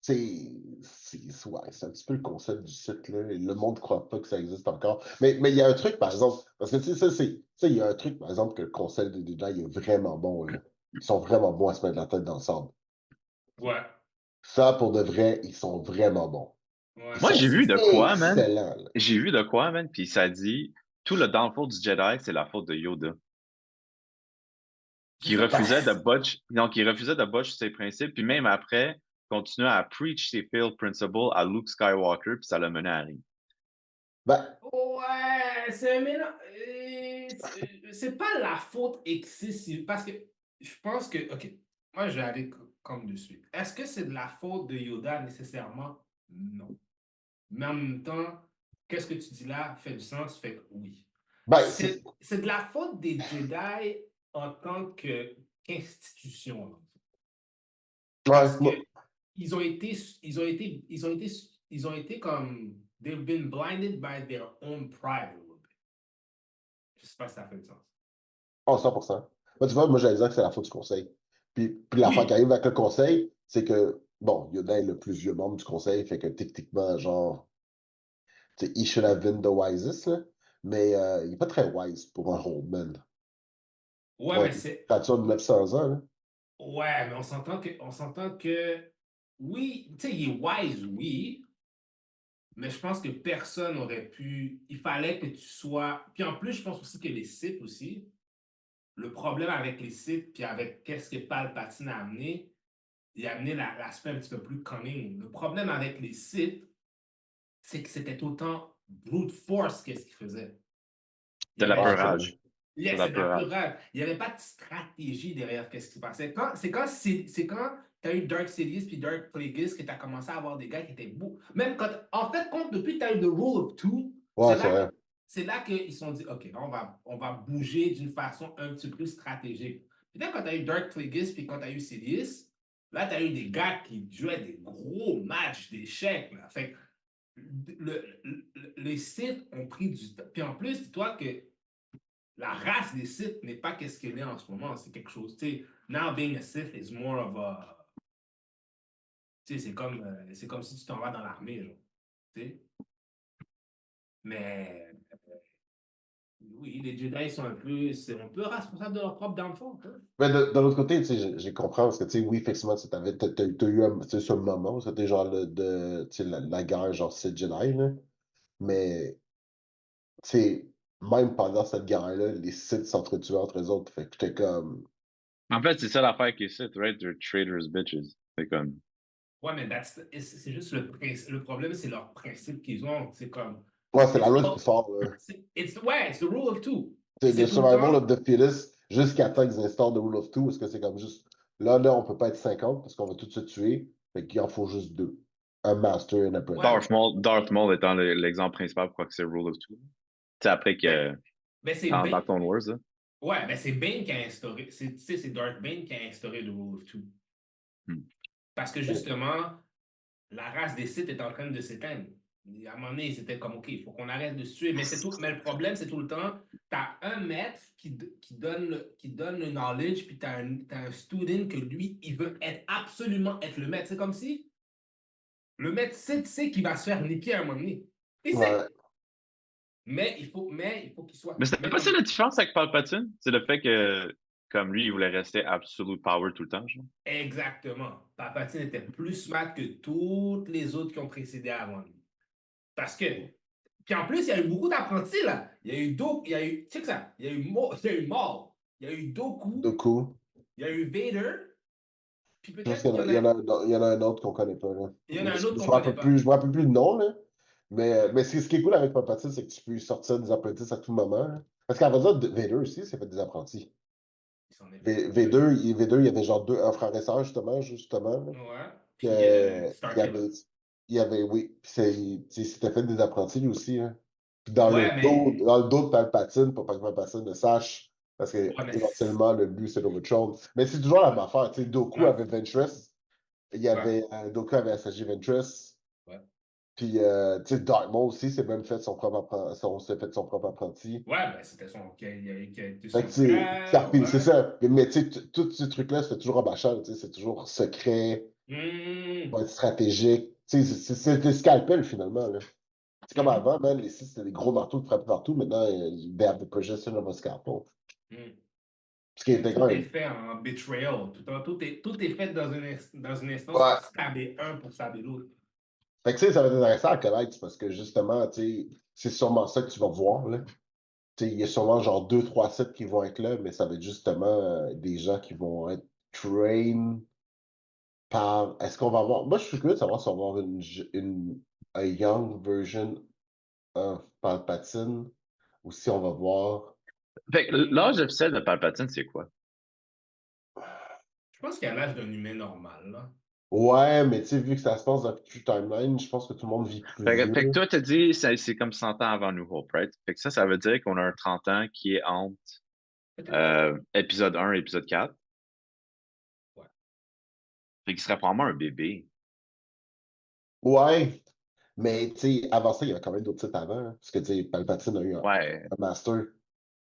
Ouais, c'est un petit peu le concept du site, là. Et le monde ne croit pas que ça existe encore. Mais il y a un truc, par exemple, parce que tu sais, il y a un truc, par exemple, que le conseil des Jedi est vraiment bon, là. Ils sont vraiment bons à se mettre la tête dans le sable. Ouais. Ça, pour de vrai, ils sont vraiment bons. Ouais. Ils Moi sont j'ai vu de quoi, man. excellents, là. J'ai vu de quoi, man. Puis ça dit tout le downfall du Jedi, c'est la faute de Yoda. C'est Qui ça. refusait de botch, non, qui refusait de botch ses principes, puis même après, continuait à preach ses failed principles à Luke Skywalker, puis ça l'a mené à rien. Ben, Ouais, c'est mais non, c'est pas la faute excessive parce que je pense que ok, moi je vais aller comme de suite. Est-ce que c'est de la faute de Yoda nécessairement? Non. Mais en même temps, qu'est-ce que tu dis là fait du sens, fait que oui. ben, C'est de la faute des Jedi en tant qu'institution. Là. Parce ouais, que ils ont été comme they've been blinded by their own pride a little bit. Je sais pas si ça fait du sens. oh, 100%. Moi, tu vois, moi, j'allais dire que c'est la faute du conseil. Puis l'affaire qui Oui, arrive avec le conseil, c'est que, bon, Yoda est le plus vieux membre du conseil, fait que techniquement, genre, tu sais, he should have been the wisest, là. Mais il n'est pas très wise pour un old man. ouais, Ouais, mais c'est créature de 900 ans, là. Ouais, mais on s'entend que, oui, tu sais, il est wise, oui, mais je pense que personne n'aurait pu. Il fallait que tu sois. Puis en plus, je pense aussi que les sites aussi, le problème avec les sites, puis avec qu'est-ce que Palpatine a amené, il a amené l'aspect un petit peu plus cunning. Le problème avec les sites, c'est que c'était tout le temps brute force qu'est-ce qu'ils faisaient. Il y De avait Ouais, c'est jamais. vrai. l'appeurage. C'est Yes, c'est de la l'appeurage. purade. Il n'y avait pas de stratégie derrière qu'est-ce qui se passait. C'est quand tu as eu Dark Sidious puis Dark Plagueis que tu as commencé à avoir des gars qui étaient beaux. Même quand, en fait, depuis que tu as eu The Rule of Two, Ouais, c'est vrai. c'est là qu'ils se sont dit, OK, là, on va bouger d'une façon un petit peu plus stratégique. Puis là, quand tu as eu Dark Plagueis puis quand tu as eu Sidious, là, tu as eu des gars qui jouaient des gros matchs d'échecs. Là. Fait que les Sith ont pris du temps. Puis en plus, dis-toi que la race des Sith n'est pas qu'est-ce qu'elle est en ce moment. C'est quelque chose. Tu sais, now being a Sith is more of a. Tu sais, c'est comme si tu t'en vas dans l'armée, genre. Tu sais. Mais oui, les Jedi sont un peu responsables de leur propre downfall. Hein. Mais de l'autre côté, tu sais, j'ai compris parce que, tu sais, oui, effectivement, t'as eu tu sais, ce moment où c'était genre tu sais, la guerre, genre Sith Jedi, là. Mais, tu sais, même pendant cette guerre-là, les Sith s'entretuaient entre eux autres. Fait que j'étais comme. En fait, c'est ça l'affaire qui est Sith, right? They're traitors bitches. C'est comme. Ouais, mais c'est juste le principe. Le problème, c'est leur principe qu'ils ont. C'est comme. Ouais, c'est la It's, loi du all- plus fort, là. ouais, it's the rule of two. Puis C'est c'est the tout le survival temps. of the fittest jusqu'à temps qu'ils instaurent the rule of two, parce que c'est comme juste. Là, on peut pas être 50 parce qu'on va tous se tuer. Fait qu'il en faut juste deux. Un master et un Ouais, apprentice. Darth Maul étant l'exemple principal pour quoi que c'est Rule of Two. C'est après ben, que. ben c'est Dans Bane. Clone Wars, là. Ouais, ben c'est Bane qui a instauré. Tu sais, c'est Darth Bane qui a instauré le rule of two. Hmm. Parce que justement, la race des Sith est en train de s'éteindre. À un moment donné, c'était comme, OK, il faut qu'on arrête de se tuer. Mais le problème, c'est tout le temps, tu as un maître qui donne le knowledge, puis tu as un student que lui, il veut absolument être le maître. C'est comme si le maître sait qu'il va se faire niquer à un moment donné. Il Ouais. sait. Mais il faut qu'il soit. Mais c'était Mais pas ça comme. la différence avec Palpatine? C'est le fait que, comme lui, il voulait rester absolute power tout le temps, genre. Exactement. Palpatine était plus smart que toutes les autres qui ont précédé avant lui. Parce que. Puis en plus, il y a eu beaucoup d'apprentis, là. Il y a eu Doku, il y a eu. Check ça. Il y a eu Maul. Il y a eu Doku. De coup. Il y a eu Vader. Puis Juste peut-être qu'il y en qu'il y a, en a. il y en a un autre qu'on connaît pas, là. Il y en a un autre Je qu'on me connaît rappelle plus, pas. je me rappelle plus le nom, là. Ouais. Mais ce qui est cool avec Palpatine, c'est que tu peux sortir des apprentis à tout moment, là. Parce qu'avant ça, Vader aussi s'est fait des apprentis. Il s'en est fait deux. Vader, il y avait genre un frère et sœur, justement, là. Ouais. Puis Il y Starkiller. avait, oui. Puis il s'était fait des apprentis lui aussi, hein. Puis Ouais, mais. dans le dos de Palpatine, pour pas que Palpatine le sache, parce que Ouais, mais. éventuellement, le but, c'est l'Overthrown. Mais c'est toujours la même affaire, tu sais, Doku Ouais. avait Ventress, Ouais. Doku avait assagi Ventress, Ouais. puis, tu sais, Darth Maul aussi s'est fait son propre apprenti. Ouais, ben c'était son. Qui a été Fait que, son tu sais, frère. c'est Ouais. ça. Mais, tu sais, tous ces trucs-là, c'est toujours en machin, tu sais, c'est toujours secret, Hmm. faut être stratégique. Tu sais, c'est des scalpels, finalement, là. C'est comme Mhm. avant, man, les six, c'était des gros marteaux de frapper partout. Maintenant, they have the possession of a scalpel. Hmm. Ce qui Mais était tout quand est même. fait en betrayal. Tout est fait dans une instance Ouais. pour stabber un, pour stabber l'autre. Fait que, tu sais, ça va être intéressant à connaître parce que justement, tu sais, c'est sûrement ça que tu vas voir, là. Tu sais, il y a sûrement genre deux, trois sets qui vont être là, mais ça va être justement des gens qui vont être trained par. Est-ce qu'on va avoir. Moi, je suis curieux de savoir si on va avoir a young version of Palpatine ou si on va voir. Fait que l'âge officiel de Palpatine, c'est quoi? Je pense qu'il a l'âge d'un humain normal, là. Ouais, mais tu sais, vu que ça se passe dans le True Timeline, je pense que tout le monde vit plus Fait que vieux. toi, t'as dit c'est comme 100 ans avant New Hope, right? Fait que ça veut dire qu'on a un 30 ans qui est entre Peut-être pas. épisode 1 et épisode 4. Ouais. Fait qu'il serait probablement un bébé. Ouais, mais tu sais, avant ça, il y avait quand même d'autres titres avant, hein, parce que tu sais, Palpatine a eu Ouais, un master.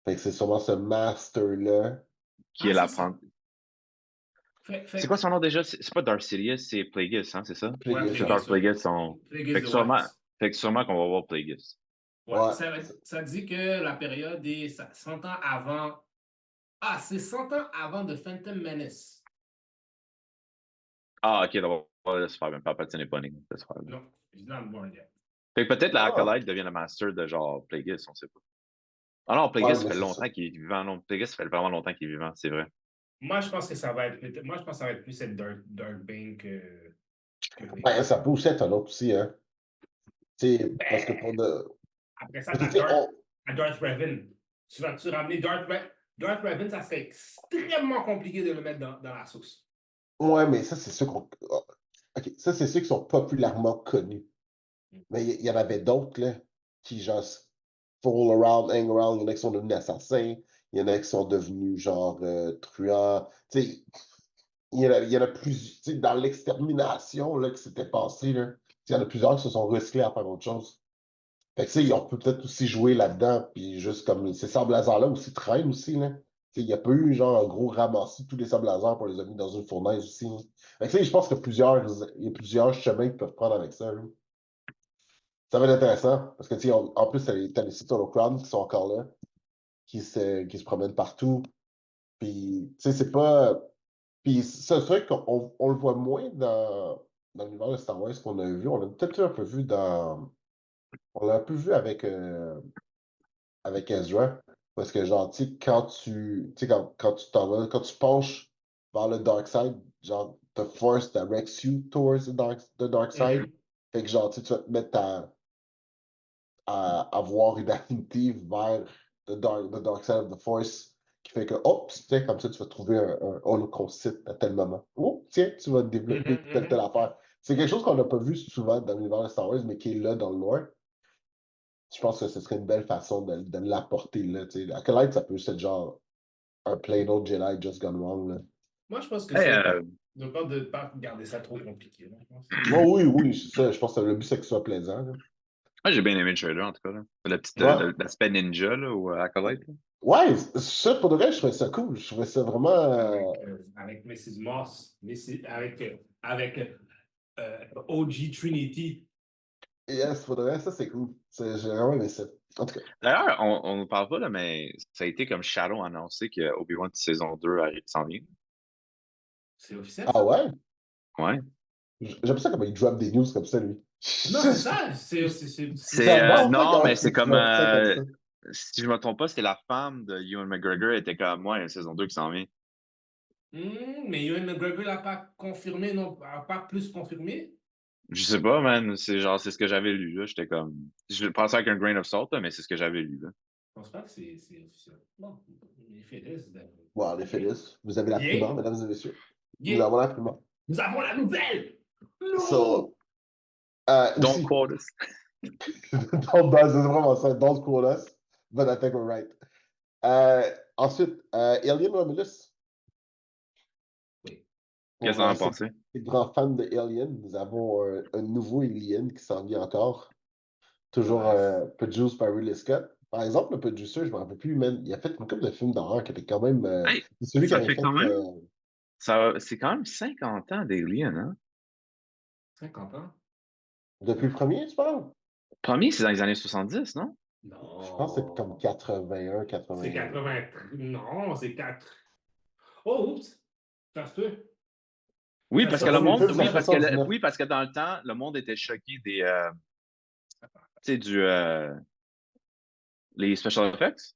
Fait que c'est sûrement ce master-là. qui Ah, est c'est ça. l'apprenti. Fait, C'est fait, quoi son nom déjà? C'est pas Darth Sidious, c'est Plagueis, hein, c'est ça? ouais, Plagueis, C'est ouais. Darth Plagueis, ouais. Plagueis, son. Plagueis Fait the que sûrement, Wise. fait que sûrement qu'on va voir Plagueis. Ouais, Ouais. ça dit que la période est 100 ans avant. Ah, c'est 100 ans avant de Phantom Menace. Ah, ok, d'abord, ouais, c'est super bien. Palpatine n'est pas né. C'est super bien. Non, he's not born yet. Fait que peut-être la Ah, Acolyte devient le master de genre Plagueis, on sait pas. Ah non, ouais, Plagueis, ça mais fait c'est ça. longtemps qu'il est vivant. Non, Plagueis, ça fait vraiment longtemps qu'il est vivant, c'est vrai. Moi, je pense que ça va être moi, je pense que ça va être plus être Dark Bane que Ben, Plagueis. ça peut aussi être un autre aussi, hein. Tu sais, parce que pour Ben, de. après ça, Parce que, t'as tu sais, Darth Revan. Tu vas-tu ramener Darth Revan, ça serait extrêmement compliqué de le mettre dans la sauce. ouais, mais ça, c'est ceux qu'on. Ok, ça, c'est ceux qui sont populairement connus. Mais il y en avait d'autres, là, qui, genre, fool around, hang around. Il y en a qui sont devenus assassins. Il y en a qui sont devenus, genre, truands. Tu sais, il y en a plus. Tu sais, dans l'extermination, là, qui s'était passé, là, il y en a plusieurs qui se sont recyclés à faire autre chose. Fait que, tu sais, on peut peut-être aussi jouer là-dedans, puis juste comme ces sables lasers-là aussi traînent aussi, là. Tu sais, il n'y a pas eu, genre, un gros ramassis de tous les sables lasers pour les a mis dans une fournaise aussi, là. Fait que, tu sais, je pense qu'il y a plusieurs chemins qu'ils peuvent prendre avec ça, là. Ça va être intéressant, parce que, tu sais, en plus, t'as les Sith Holocrons qui sont encore là, qui se promènent partout. Puis, tu sais, c'est pas. Puis, c'est un truc qu'on le voit moins dans l'univers de Star Wars qu'on a vu. On l'a peut-être un peu vu dans. On l'a un peu vu avec Ezra. Parce que, genre, tu sais, quand tu t'en vas, quand tu penches vers le dark side, genre, the force directs you towards the dark side. Mhm. Fait que, genre, tu sais, tu vas te mettre à avoir une affinité vers the dark side of the force qui fait que, hop, tiens, comme ça, tu vas trouver un holocaust à tel moment. Oh, tiens, tu vas développer Mhm, telle mhm. affaire. C'est quelque chose qu'on n'a pas vu souvent dans l'univers de Star Wars, mais qui est là dans le lore. Je pense que ce serait une belle façon de l'apporter là. Tu sais. Acolyte, ça peut être genre un plain old Jedi just gone wrong. Là. Moi, je pense que Hey, c'est de peur de ne pas garder ça trop compliqué, là, je pense. Oh, oui, oui, c'est ça. Je pense que le but, c'est que ce soit plaisant. Là. moi, j'ai bien aimé le trailer, en tout cas. Là. Ouais, L'aspect ninja, là, ou Acolyte. Là. ouais, ça, pour de vrai, je trouvais ça cool. Je trouvais ça vraiment. Avec Mrs. Moss, avec OG Trinity. Yes, pour de vrai, ça, c'est cool. J'ai vraiment aimé ça. En tout cas. D'ailleurs, on ne parle pas, là, mais ça a été comme Shadow annoncé que Obi-Wan saison 2 s'en vient. C'est officiel, Ah ça? ouais? Ouais. J'aime ça comme il drop des news comme ça, lui. Non, c'est ça. J'adore ça Non, quand mais il c'est comme. drop ça comme ça. Si je me trompe pas, c'est la femme de Ewan McGregor était comme moi, il y a une saison 2 qui s'en vient. Mais Ewan McGregor l'a pas confirmé, non, a pas plus confirmé. Je sais pas, man. C'est genre, c'est ce que j'avais lu, là. J'étais comme. Je le pensais avec un grain of salt, là, mais c'est ce que j'avais lu, là. Je pense pas que c'est officiel. Bon, les Félix, Bon, les Félix, vous avez la bien, primeur, mesdames et messieurs. Nous bien. avons la primeur. Nous avons la nouvelle! So, Non! Don't aussi, quote us. c'est vraiment ça, don't quote us, but I think we're right. Ensuite, Alien Romulus. Oui. Qu'est-ce que Pour t'en as ces pensé? grands fans de Alien, nous avons un nouveau Alien qui s'en vient encore. Toujours Ah, produced par Ridley Scott. Par exemple, le producer, je ne me rappelle plus, mais il a fait une couple de films d'horreur qui était quand même. Hey, C'est celui qui ça avait fait fait. quand même. C'est quand même 50 ans d'Alien, hein? 50 ans? Depuis le premier, tu parles? Premier, c'est dans les années 70, non? Je pense que c'est comme Non. 81, C'est 80. 80. Non, c'est 4. Oh, oups! Ça se peut. Oui, Ça parce se que Le le premier peut. monde. film, c'est en Oui, 79. oui, parce que dans le temps, le monde était choqué des. Tu sais, les special effects.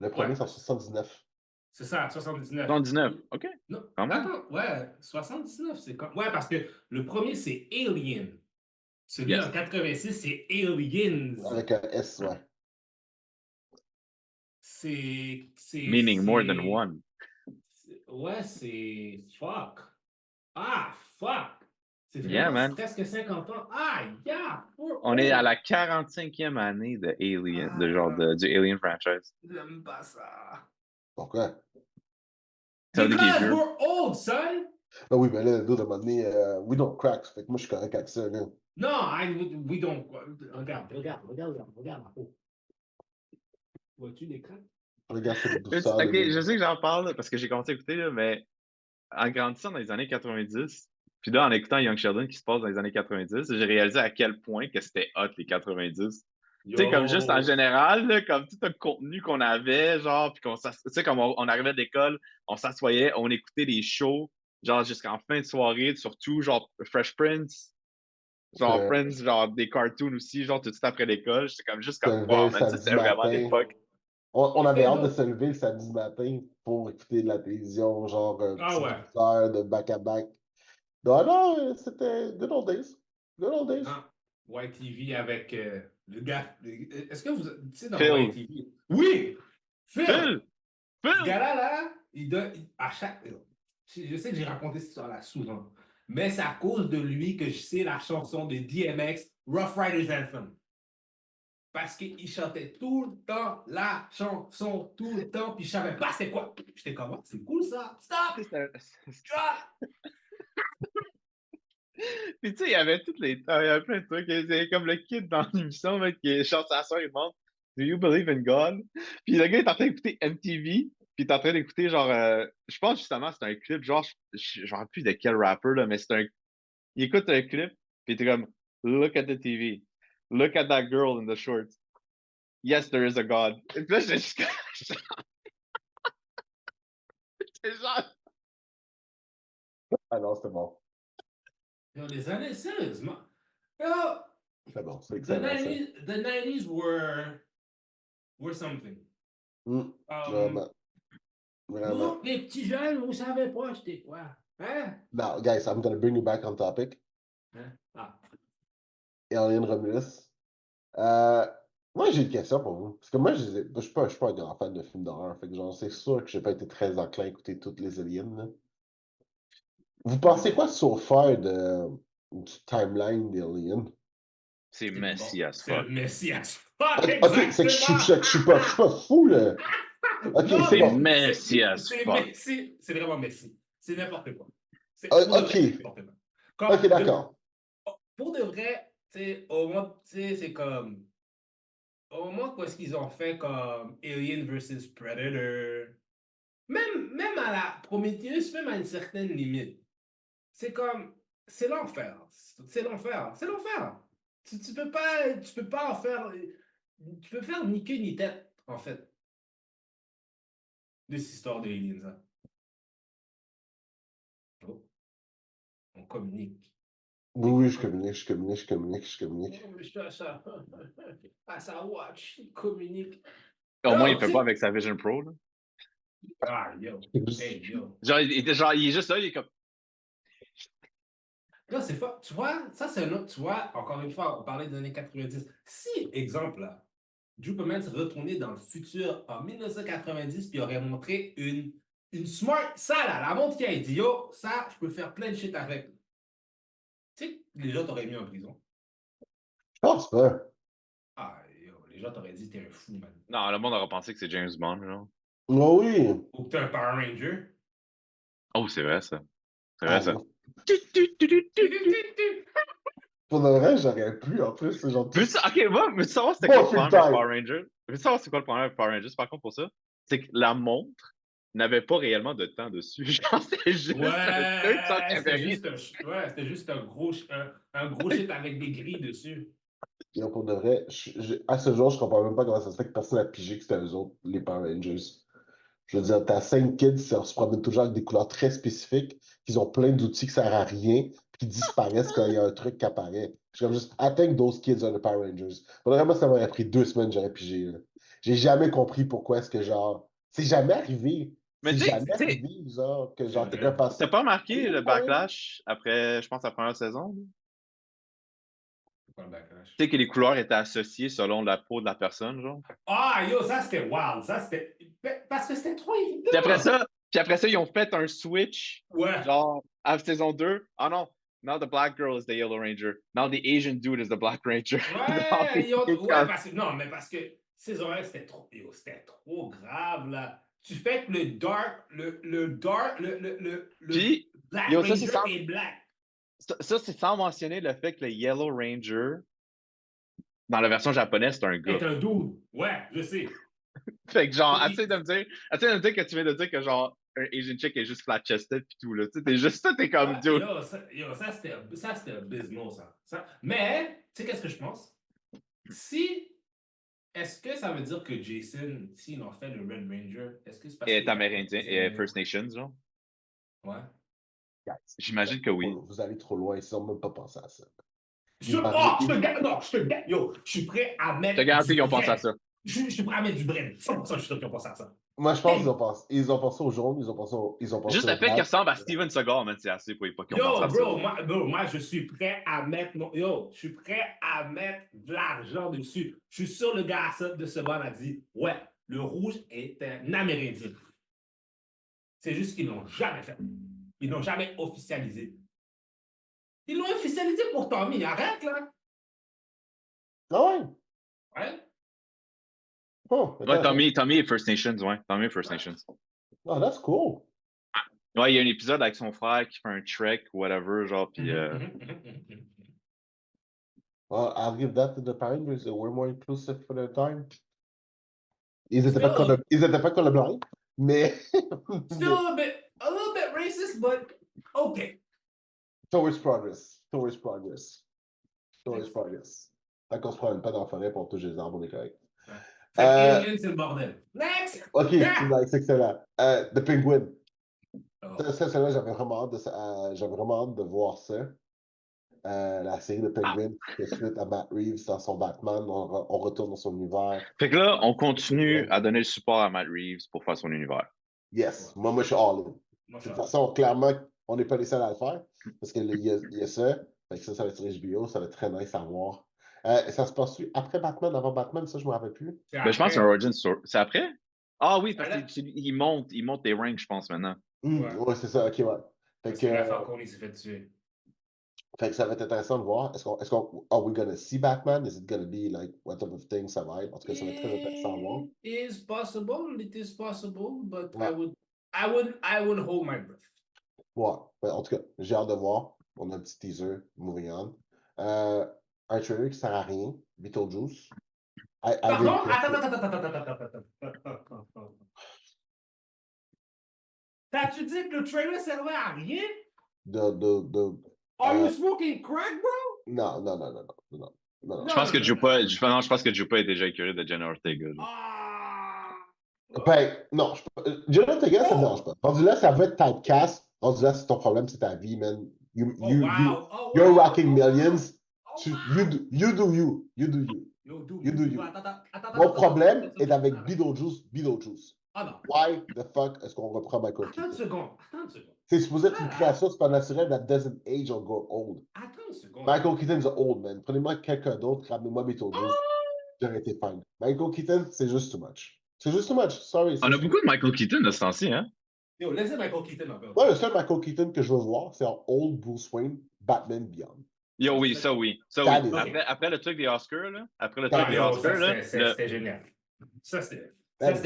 Le Ouais, premier, c'est en 79. c'est ça, 79. 79. OK, Non, quand même. attends, ouais, 79, c'est comme. Ouais, parce que le premier, c'est Alien. Celui en Yes. 86, c'est Aliens. Avec un S, ouais. C'est. Meaning more than one. Ouais, c'est. Fuck. Ah, fuck. C'est Yeah, vraiment man. presque 50 ans. Ah, yeah, we're On est à old. la 45e année de Alien, Ah, du Alien franchise. j'aime pas ça. Pourquoi? Ça veut dire qu'il est Because vieux. we're old, son. Ah oui, mais là, d'autres, à un moment donné, we don't crack. Fait que moi, je suis correct avec ça, là. Non, we don't. Regarde ma peau. Vois-tu l'écran? Regarde cette douceur de OK, je bébé. sais que j'en parle parce que j'ai commencé à écouter, là, mais en grandissant dans les années 90, puis là, en écoutant Young Sheldon qui se passe dans les années 90, j'ai réalisé à quel point que c'était hot, les 90. Tu sais, comme juste en Yo. général, là, comme tout le contenu qu'on avait, genre, puis tu sais, comme on arrivait de l'école, on s'assoyait, on écoutait les shows genre jusqu'en fin de soirée, surtout genre Fresh Prince, genre Euh, Friends, genre des cartoons aussi, genre tout de suite après l'école. J'étais comme juste Se comme, lever wow, le man, ça samedi c'était vraiment matin. l'époque. On avait C'était hâte de dope. se lever le samedi matin pour écouter de la télévision, genre Ah petit ouais. 12 heures de back-à-back. Non, non, c'était good old days. Good old days. Ah, YTV avec le gars. Est-ce que vous. Tu sais, dans Phil, YTV. Oui! Phil! Phil, Ce Phil! gars-là, là, il donne. À chaque. Je sais que j'ai raconté cette histoire-là souvent. Mais c'est à cause de lui que je sais la chanson de DMX, Rough Riders Anthem. Parce qu'il chantait tout le temps la chanson, tout le temps, puis je savais pas c'est quoi. J'étais comme, oh, c'est cool ça. Stop! Ah! Puis tu sais, il y avait toutes les. Il y avait plein de trucs. Il y avait comme le kid dans l'émission, mec, qui chante sa soeur, il demande Do you believe in God? Puis le gars est en train d'écouter MTV, puis il est en train d'écouter genre. Je pense justement c'est un clip, genre, je me rappelle plus de quel rapper, là, mais c'est un. Il écoute un clip, puis il était comme Look at the TV. Look at that girl in the shorts. Yes, there is a God. Et puis là, j'étais juste j'étais genre. Ah non, c'était bon. Yo, les années, sérieusement. Yo, C'était bon, c'est the excellent ça. 90s, the 90s were something. Vraiment, vraiment. Vous, les petits jeunes, vous savez pas c'était quoi. Hein? Now, guys, I'm gonna bring you back on topic. Hein? Ah. Alien Romulus. Euh, Moi, j'ai une question pour vous. Parce que moi, je suis pas un grand fan de films d'horreur. Fait que genre, c'est sûr que j'ai pas été très enclin à écouter toutes les aliens, là. Vous pensez quoi so far du timeline d'Alien? C'est C'est bon. messy as C'est le fuck. Messie as fuck, Ok, c'est que exactement! je suis pas fou, là. Ok, Non, c'est C'est mais bon. messy as c'est fuck. Messi. C'est vraiment Messi. C'est n'importe quoi. Pour de Ok, vrai, c'est n'importe quoi. ok, d'accord. Pour de vrai, tu sais, au moins, tu sais, c'est comme. Au moment où est-ce qu'ils ont fait comme Alien versus Predator, même à la Prometheus, même à une certaine limite, c'est comme, c'est l'enfer. C'est l'enfer. C'est l'enfer. Tu peux pas en faire, tu peux faire ni queue ni tête, en fait, de cette histoire de Aliens, hein. Oh, on communique. Oui, Dès oui, qu'on je communique. communique, je communique, je communique, je communique. Oh, mais je suis à sa watch, il communique. Au moins, il Non, tu fait pas sais. avec sa Vision Pro, là. Ah, yo. Hey, yo. Genre, il est juste là, il est comme. Non, c'est pas. Tu vois, ça, c'est un autre. Tu vois, encore une fois, on parlait des années 90. Si, exemple, là, Drew Perman serait retourné dans le futur en 1990 puis aurait montré une smart. Ça, là, la montre qui a dit, yo, ça, je peux faire plein de shit avec. Tu sais, les gens t'auraient mis en prison. Je pense pas. Ah, yo, les gens t'auraient dit, t'es un fou, man. Non, le monde aura pensé que c'est James Bond, genre. Oh oui. Ou que t'es un Power Ranger. Oh, c'est vrai, ça. C'est vrai, Ah ça. non. Pour de vrai, j'aurais pu, en plus, c'est genre tout. Ok, moi, veux-tu savoir c'était quoi Bon le film problème avec Power time! Rangers? Veux-tu savoir c'est quoi le problème avec Power Rangers, par contre, pour ça? C'est que la montre n'avait pas réellement de temps dessus. Genre, c'était juste un truc sans Ouais, qu'il y avait rien. ouais, c'était juste un gros shit avec des grilles dessus. Yo, pour de vrai, à ce jour, je comprends même pas comment ça se fait que personne n'a pigé que c'était eux autres, les Power Rangers. Je veux dire, t'as 5 kids qui se promènent toujours avec des couleurs très spécifiques, qu'ils ont plein d'outils qui servent à rien, puis qui disparaissent quand il y a un truc qui apparaît. Je suis comme juste, I think those kids are the Power Rangers. Pour de vrai, moi, ça m'aurait pris 2 semaines, j'aurais pigé, là. J'ai jamais compris pourquoi est-ce que, genre, c'est jamais arrivé. Mais C'est jamais tu sais, arrivé, genre, que, C'est genre, quelqu'un vrai. passe. t'as pas Are remarqué you le a Power Ranger? backlash après, je pense, la première saison? C'est quoi le backlash? Tu sais que les couleurs étaient associées selon la peau de la personne, genre. Ah, yo, ça c'était wild. Ça c'était. Parce que c'était trop Puis après évident. ça, puis après ça, ils ont fait un switch, Ouais. genre, à saison 2. Ah non, now the black girl is the Yellow Ranger. Now the Asian dude is the Black Ranger. Genre, Ouais, parce que. Non, mais parce que saison 1, c'était trop. Yo, c'était trop grave, là. Tu fais que le dark. Le dark. Le Puis, Black yo, Ranger est black. ça, c'est sans mentionner le fait que le Yellow Ranger, dans la version japonaise, c'est un gars. Est un dude. Ouais, je sais. Fait que genre, Il- essaie de me dire que tu viens de dire que genre, un Asian chick est juste flat-chested pis tout, là. Tu sais, t'es juste ça, t'es comme, Ouais, dude. ça c'était abysmal, ça. Mais, tu sais, qu'est-ce que je pense? Si. Est-ce que ça veut dire que Jason, s'il en fait le Red Ranger, est-ce que c'est parce Et qu'il est est amérindien et amérindien? First Nations, genre. Ouais. Guys, J'imagine que oui. vous allez trop loin, ils n'ont même pas pensé à ça. Je te gagne. Yo, je suis prêt à mettre. Je te garantis du qu'ils ont pensé à bread. ça. Je suis prêt à mettre du bread. 100%, je suis sûr qu'ils ont pensé à ça. Moi, je pense Hey. qu'ils ont pensé au jaune, ils ont pensé Juste au le fait qu'il black. ressemble à Steven Seagal, man, c'est assez pour pas qu'ils ont pensé Yo, à ça. moi, je suis prêt à mettre je suis prêt à mettre de l'argent dessus. Je suis sûr le gars de ce banc a dit, ouais, le rouge est un Amérindien. C'est juste qu'ils l'ont jamais fait. Ils l'ont jamais officialisé. Ils l'ont officialisé pour Tommy. Arrête, là. Ah ouais? Ouais. Oh, Ouais, Tommy est First Nations, ouais. Tommy est First Nations. Oh, that's cool. Ouais, il y a un épisode avec son frère qui fait un trek, whatever, genre, puis... I'll give that to the Pioneers. They were more inclusive for their time. Ils étaient pas colorblind, mais... Still a little bit racist, but okay. Towards progress. Tant qu'on se promène pas dans la forêt pour toucher les arbres, on est correct. Fait que Alien, c'est le bordel. Next! Ok, c'est excellent. The Penguin. Oh. Ça, j'avais vraiment hâte de voir ça. La série de Penguin, suite à Matt Reeves dans son Batman, on retourne dans son univers. Fait que là, on continue à donner le support à Matt Reeves pour faire son univers. Yes, moi je suis all in. De toute façon, clairement, on n'est pas les seuls à le faire, parce qu'il y a ça. Fait que ça va être sur HBO, ça va être très nice à voir. Ça se passe après Batman, avant Batman, ça je me rappelle plus. Ben, je pense que c'est un Origin Story. C'est après? Ah oui, parce qu'il monte des ranks, je pense, maintenant. Ouais, c'est ça, ok, ouais. Fait parce que la Falcon, il s'est fait tuer. Fait que ça va être intéressant de voir. Are we gonna see Batman? Is it gonna be like what type of thing ça va être? En tout cas, ça va être très intéressant à voir. It is possible, but Ouais. I would hold my breath. Ouais, en tout cas, j'ai hâte de voir. On a un petit teaser, moving on. Un trailer qui sert à rien, Beetlejuice. Pardon? Attends. T'as-tu dit que le trailer servait à rien? Are you smoking crack, bro? Non. Je pense que Jupa est déjà écœuré de Jenna Ortega. Ben, non. Jenna Ortega, ça ne me dérange pas. Rendu là, ça va être typecast. Rendu là, c'est ton problème, c'est ta vie, man. You're rocking millions. You do you. Mon problème est avec Beetlejuice. Ah non. Why the fuck est-ce qu'on reprend Michael Keaton? Attends une seconde. C'est supposé être une créature supernaturelle that doesn't age or grow old. Attends une seconde. Michael Keaton's old, man. Prenez-moi quelqu'un d'autre, ramenez-moi Beetlejuice. J'aurais été fine. Michael Keaton, c'est juste too much. Sorry. On a beaucoup de Michael Keaton de ce temps-ci, hein? Yo, laissez Michael Keaton encore. Ouais, le seul Michael Keaton que je veux voir, c'est un old Bruce Wayne, Batman Beyond. Yo, oui, ça oui. Okay. Après le truc des Oscars, là. C'était génial. Ça, c'était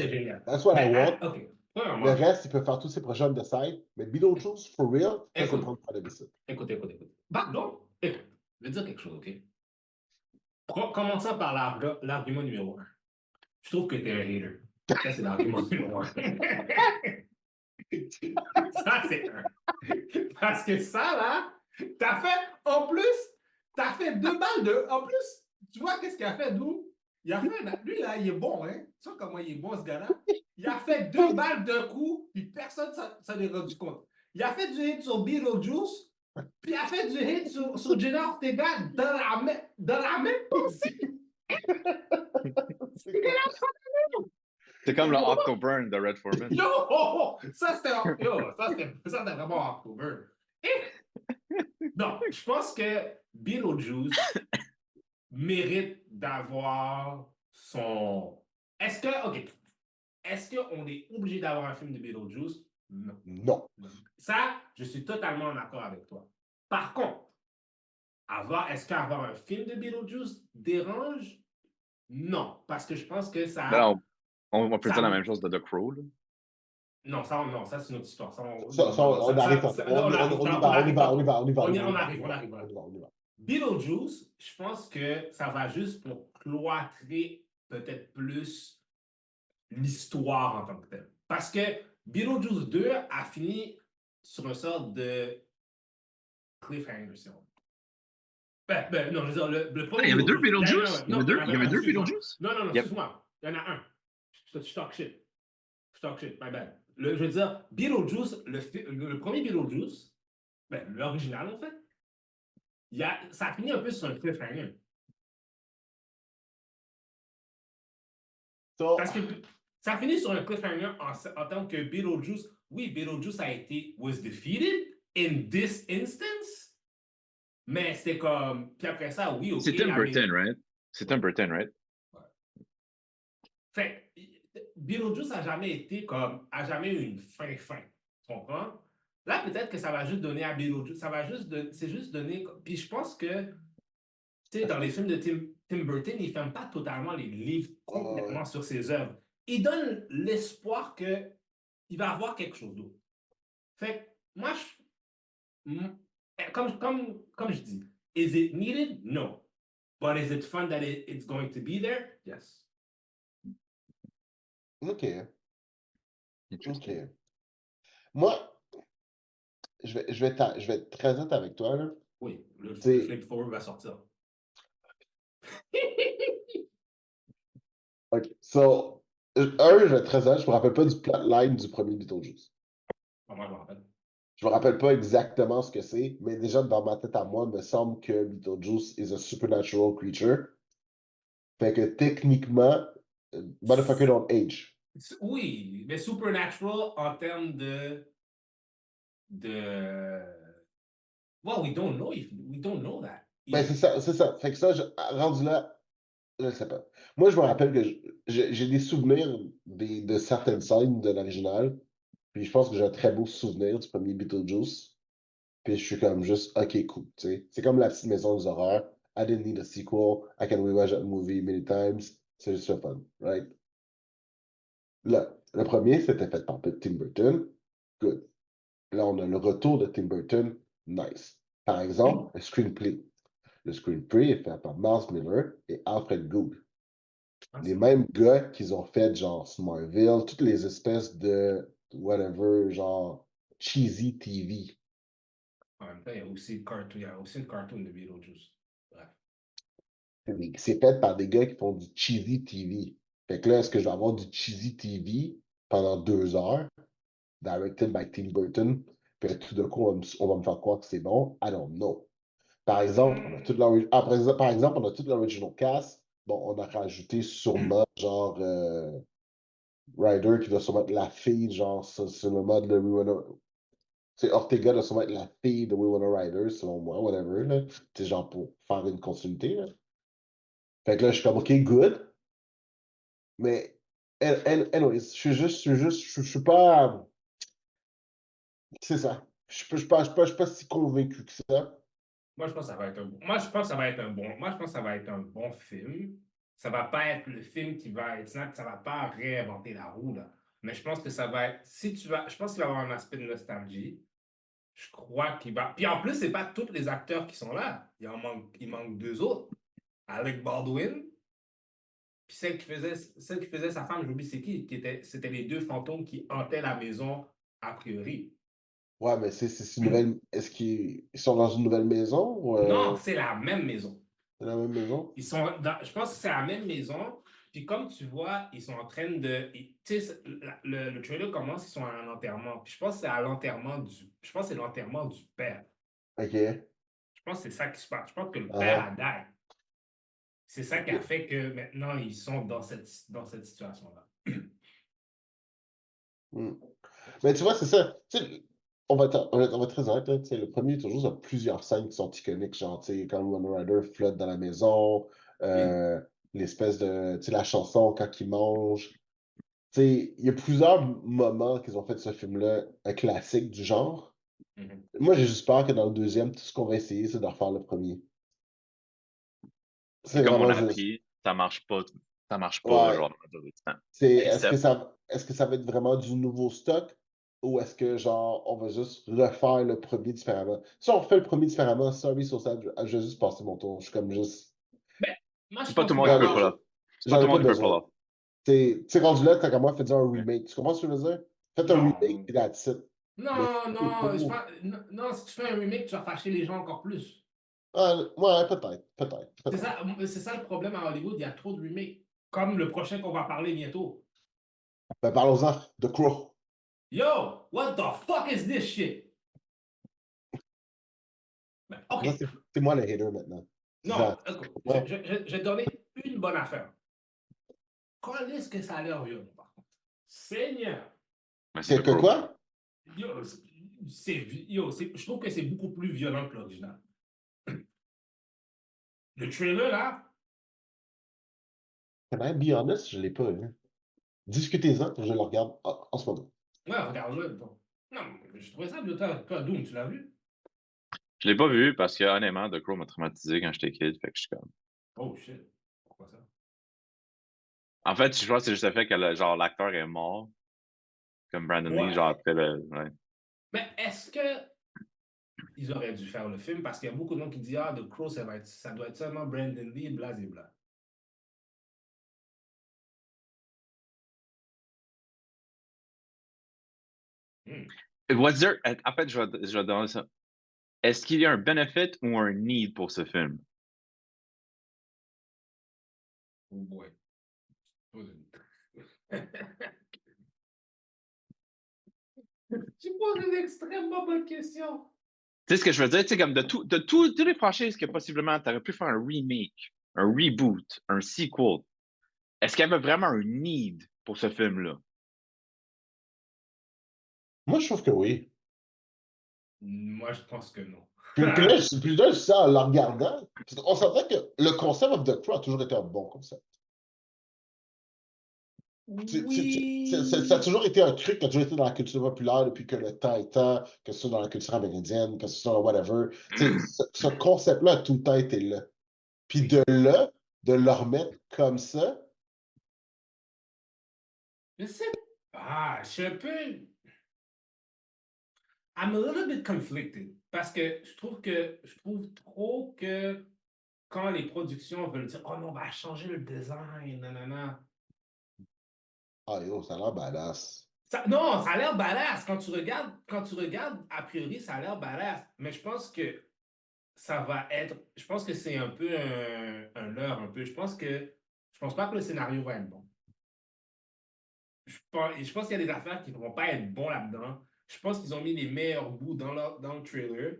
génial. That's what I want. Okay. Le reste, il peut faire tous ses projets on the side, mais Beetlejuice, for real, ça se prend pas de visite. Écoute. Pardon? Écoute, je vais te dire quelque chose, OK? Commençons par l'argument numéro 1. Je trouve que t'es un hater. Ça, c'est l'argument numéro 1. Ça, c'est un. Parce que ça, là, t'as fait 2 balles de... En plus, tu vois qu'est-ce qu'il a fait, d'où? Il a fait... Lui, là, il est bon, hein? Tu vois comment il est bon, ce gars-là? Il a fait 2 balles d'un coup, puis personne s'en est rendu compte. Il a fait du hit sur Beetlejuice, puis il a fait du hit sur Jenna Ortega dans la même pensée. C'est comme le Octoburn de Red Foreman. Yo! Ça, c'était vraiment Octoburn. Non, je pense que Beetlejuice mérite d'avoir son... Est-ce qu'on est obligé d'avoir un film de Beetlejuice? Non. Ça, je suis totalement en accord avec toi. Par contre, est-ce qu'avoir un film de Beetlejuice dérange? Non, parce que je pense que ça... Ben, on peut dire la même chose de The Crow, là. Non, ça c'est une autre histoire. On arrive. Beetlejuice, je pense que ça va juste pour cloîtrer peut-être plus l'histoire en tant que telle. Parce que Beetlejuice 2 a fini sur une sorte de cliffhanger, si on veut. Non, je veux dire, le premier... Il y avait 2 Beetlejuice? Il y avait deux Beetlejuice? Non, excuse-moi. Il y en a un. Je talk shit, my bad. Je veux dire, Beetlejuice, le premier Beetlejuice, Ben, l'original, en fait. Ça a fini un peu sur un cliffhanger. So, Parce que ça a fini sur un cliffhanger en tant que Beetlejuice. Oui, Beetlejuice was defeated in this instance, mais c'était comme. Puis après ça, oui, ok, C'est Tim la maison. Burton, right? C'est Tim Burton, right? Fait Beetlejuice a jamais été comme. A jamais eu une fin. Tu comprends? Là, peut-être que ça va juste donner à Beetlejuice. C'est juste donner. Puis je pense que, tu sais, dans les films de Tim Burton, il ne ferme pas totalement les livres complètement sur ses œuvres. Il donne l'espoir qu'il va avoir quelque chose d'autre. Fait moi, comme je dis, is it needed? No. But is it fun that it's going to be there? Yes. OK. Interesting. Moi, je vais être très honnête avec toi, là. Oui, le T'sais- flamethrower va sortir. OK. So, je vais être très honnête, je me rappelle pas du plotline du premier Beetlejuice. Moi, je me rappelle. Je me rappelle pas exactement ce que c'est, mais déjà dans ma tête à moi, il me semble que Beetlejuice is a supernatural creature. Fait que techniquement, motherfucker don't age. Oui, mais supernatural en termes well, we don't know that. Ben, c'est ça, c'est ça. Fait que ça, rendu là, je sais pas. Moi, je me rappelle que j'ai des souvenirs de certaines scènes de l'original, puis je pense que j'ai un très beau souvenir du premier Beetlejuice, puis je suis comme juste, ok, cool, tu sais. C'est comme la petite maison des horreurs. I didn't need a sequel. I can rewatch that movie many times. C'est juste fun, right? Là, le premier, c'était fait par Tim Burton. Good. Là, on a le retour de Tim Burton. Nice. Par exemple, le screenplay. Le screenplay est fait par Miles Miller et Alfred Gould. Les mêmes gars qu'ils ont fait genre Smallville, toutes les espèces de whatever, genre cheesy TV. En même temps, il y a aussi le cartoon de Beetlejuice. Bref. C'est fait par des gars qui font du cheesy TV. Fait que là, est-ce que je vais avoir du cheesy TV pendant 2 heures, directed by Tim Burton, puis tout d'un coup, on va me faire croire que c'est bon? I don't know. Par exemple, on a tout par exemple, on a tout l'original cast. Bon, on a rajouté sûrement, genre, Ryder qui doit sûrement être la fille, genre, c'est le mode de Winona. C'est Ortega doit sûrement être la fille de Winona Ryder, selon moi, whatever, là. C'est genre pour faire une continuité, là. Fait que là, je suis comme, OK, good. Mais, anyways, je suis pas. C'est ça. Je suis pas si convaincu que ça. Moi, je pense que ça va être un bon. Moi, je pense que ça va être un bon. Moi, je pense que ça va être un bon film. Ça va pas être le film qui va être. Ça va pas réinventer la roue, là. Mais je pense que ça va être. Si tu vas. Je pense qu'il va y avoir un aspect de nostalgie. Je crois qu'il va. Puis en plus, c'est pas tous les acteurs qui sont là. Il manque 2 autres. Alec Baldwin. Puis celle qui faisait sa femme, j'oublie c'est qui. C'était les 2 fantômes qui hantaient la maison, a priori. Ouais, mais c'est une nouvelle. Est-ce qu'ils sont dans une nouvelle maison ou Non, c'est la même maison. c'est la même maison? Je pense que c'est la même maison. Puis comme tu vois, ils sont en train de. Tu sais, le trailer commence, ils sont à un enterrement. Puis je pense que c'est à l'enterrement du. Je pense que c'est l'enterrement du père. OK. Je pense que c'est ça qui se passe. Je pense que le père a die. C'est ça qui a fait que maintenant ils sont dans cette situation-là. Mais tu vois, c'est ça. Tu sais, on va être très honnête, là, tu sais, le premier, toujours, il y a plusieurs scènes qui sont iconiques, genre, tu sais, quand Winona Ryder flotte dans la maison, Oui. l'espèce de, tu sais, la chanson quand il mange. Tu sais, il y a plusieurs moments qu'ils ont fait de ce film-là, un classique du genre. Mhm. Moi, j'ai juste peur que dans le deuxième, tout ce qu'on va essayer, c'est de refaire le premier. C'est C'est comme on vraiment a juste. appris, ça marche pas. Ça marche pas, Ouais. genre, dans la majorité du temps. Est-ce Except, que ça va être vraiment du nouveau stock ou est-ce que genre on va juste refaire le premier différemment? Si on refait le premier différemment, sorry, sur ça, je vais juste passer mon tour. Je suis comme juste. Ben, moi, je c'est pas tout pense le qu'il va monde y qui peut J'en pull avoir. off. C'est pas j'en tout ai le pas monde qui peut pull besoin. off. T'sais, rendu là, t'as qu'à moi, fais dire un remake. Tu comprends ce que je veux dire? Faites un remake Non. et that's it. Mais Non, c'est non, pour. non, si tu fais un remake, tu vas fâcher les gens encore plus. Ah, ouais, peut-être, peut-être, C'est peut-être. ça, c'est ça le problème à Hollywood, il y a trop de remakes. Comme le prochain qu'on va parler bientôt. Ben, parlons-en de Crow. Yo, what the fuck is this shit? OK. Là, c'est moi le hater maintenant. Non, écoute, je Ouais. vais te donner une bonne affaire. Quand est-ce que ça a l'air violent, par contre? Seigneur! Mais C'est The que Crow. quoi? Yo, je trouve que c'est beaucoup plus violent que l'original. Le trailer, là, Can I be honest? Je l'ai pas vu. Discutez-en, je le regarde en ce moment. ouais, regarde-le. Bon. Non, je trouvais ça de toi, Doom, tu l'as vu? Je l'ai pas vu parce que, honnêtement, The Crow m'a traumatisé quand j'étais kid. Fait que je suis comme. Oh shit. Pourquoi ça? En fait, je pense que c'est juste le fait que genre, l'acteur est mort, comme Brandon Lee, genre Ouais. après le. Ouais. Mais est-ce que ils auraient dû faire le film? Parce qu'il y a beaucoup de gens qui disent ah, The Crow, ça doit être seulement Brandon Lee, blablabla. Hmm. Was there... En fait, je vais demander ça. Est-ce qu'il y a un benefit ou un need pour ce film? Oh boy. Tu poses une extrêmement bonne question. Tu sais ce que je veux dire? Tu sais, comme de toutes les franchises que possiblement tu aurais pu faire un remake, un reboot, un sequel, est-ce qu'il y avait vraiment un need pour ce film-là? Moi, je trouve que oui. Moi, je pense que non. Puis là, je sais en le regardant, on s'entend que le concept of The Crow a toujours été un bon concept. Ça a Oui. toujours été un truc qui a toujours été dans la culture populaire depuis que le temps est temps, que ce soit dans la culture amérindienne, que ce soit dans whatever. Ce concept-là a tout le temps été là. Puis Oui. de le remettre comme ça. Je sais pas. Je suis un peu. I'm a little bit conflicted. Parce que je trouve trop que quand les productions veulent dire oh non, on va changer le design, nanana. Ah yo, ça a l'air badass. Non, ça a l'air badass. Quand tu regardes, a priori, ça a l'air badass. Mais je pense que ça va être. Je pense que c'est un peu un leurre, un peu. Je pense pas que le scénario va être bon. Je pense qu'il y a des affaires qui ne vont pas être bons là-dedans. Je pense qu'ils ont mis les meilleurs bouts dans le trailer.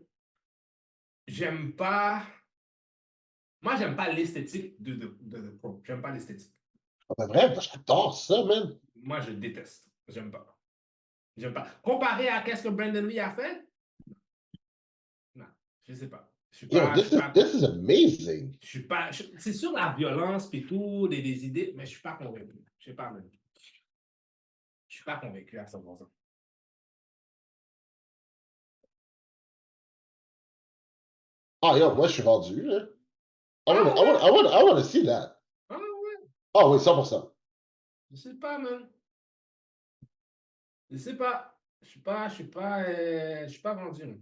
J'aime pas. Moi, j'aime pas l'esthétique de The Crow. J'aime pas l'esthétique. Ah, ben vrai, j'adore ça, man. Moi, je déteste. J'aime pas. J'aime pas. Comparé à qu'est-ce que Brandon Lee a fait? Non, je sais pas. Yo, this is amazing. Je suis pas. C'est sur la violence et tout, des idées, mais je suis pas convaincu. Je sais pas, même. Je suis pas convaincu à 100%. Ah yo, moi je suis vendu, là. Ah ouais? I wanna see that. Ah ouais? Ah oui, 100%. Je sais pas, man. Je sais pas. Je suis pas vendu. Man.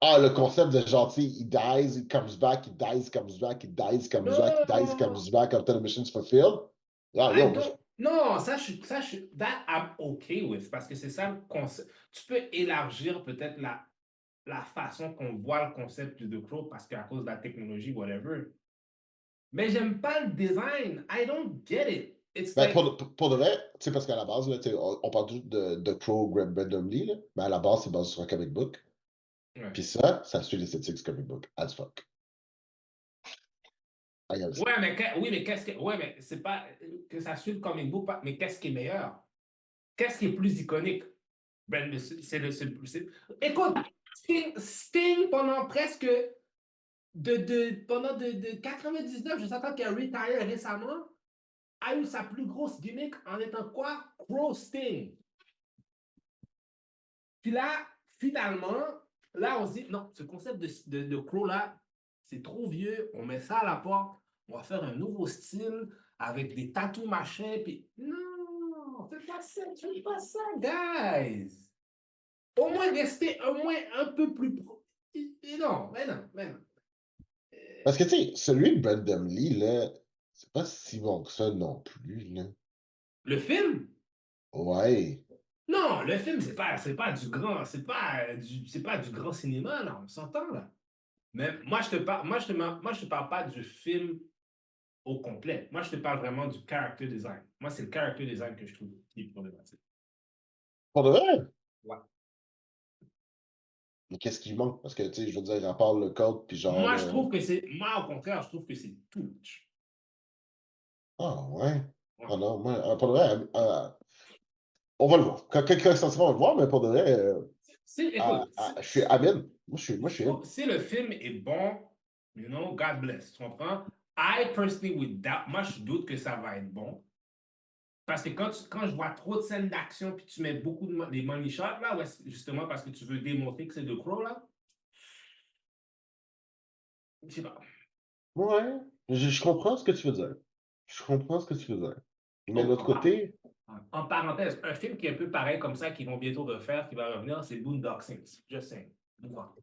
Ah, le concept de gentil, he dies, he comes back, he dies, he comes back, he dies, he comes back, he dies, he Non! comes back until the mission's fulfilled. Ah, I yo, moi, don't. Non, that I'm okay with, parce que c'est ça le concept. Tu peux élargir peut-être la façon qu'on voit le concept de The Crow parce qu'à cause de la technologie, whatever. Mais j'aime pas le design. I don't get it. It's ben, like. pour de vrai, tu sais, parce qu'à la base, là, on parle toujours de Crow, Graham Brandon Lee, là, mais à la base, c'est basé sur un comic book. Ouais, Puis ça suit l'esthétique du comic book, as fuck. I gotta say. ouais mais qu'est-ce que. Ouais, mais c'est pas que ça suit le comic book, mais qu'est-ce qui est meilleur? Qu'est-ce qui est plus iconique? Ben, écoute, Sting pendant presque pendant de 99, je s'entends qu'il a retire récemment, a eu sa plus grosse gimmick en étant quoi? Crow Sting. Puis là, finalement, là, on se dit, non, ce concept de Crow là, c'est trop vieux, on met ça à la porte, on va faire un nouveau style avec des tatous machin, puis non, fais pas ça, guys. Au moins rester au moins un peu plus pro. Non, mais non, mais non. Parce que, tu sais, celui de Brandon Lee, là, c'est pas si bon que ça non plus, là. Le film? Ouais. Non, le film, c'est pas du grand, c'est pas du grand cinéma, là, on s'entend, là. Mais moi, je te parle pas du film au complet. Moi, je te parle vraiment du character design. Moi, c'est le character design que je trouve qui est problématique. Pour de vrai? Ouais. Mais qu'est-ce qui manque? Parce que, tu sais, je veux dire, à part le code, puis genre. Moi, je trouve que c'est. Moi, au contraire, je trouve que c'est too much. Ah, ouais. Ouais. Ah non, moi, pour de vrai, on va le voir. Quand ça sera, on va le voir, mais pour de vrai, Écoute, je suis Amen. Moi, je suis in. si le film est bon, you know, God bless, tu comprends? I personally would doubt, moi je doute que ça va être bon. Parce que quand je vois trop de scènes d'action puis tu mets beaucoup de des money shots là, ouais, justement parce que tu veux démontrer que c'est de Crow là, je sais pas. Ouais, je comprends ce que tu veux dire. Je comprends ce que tu veux dire. Mais de Oh, l'autre côté, en parenthèse, un film qui est un peu pareil comme ça, qu'ils vont bientôt refaire, qui va revenir, c'est Boondock Saints. Just saying. Pourquoi?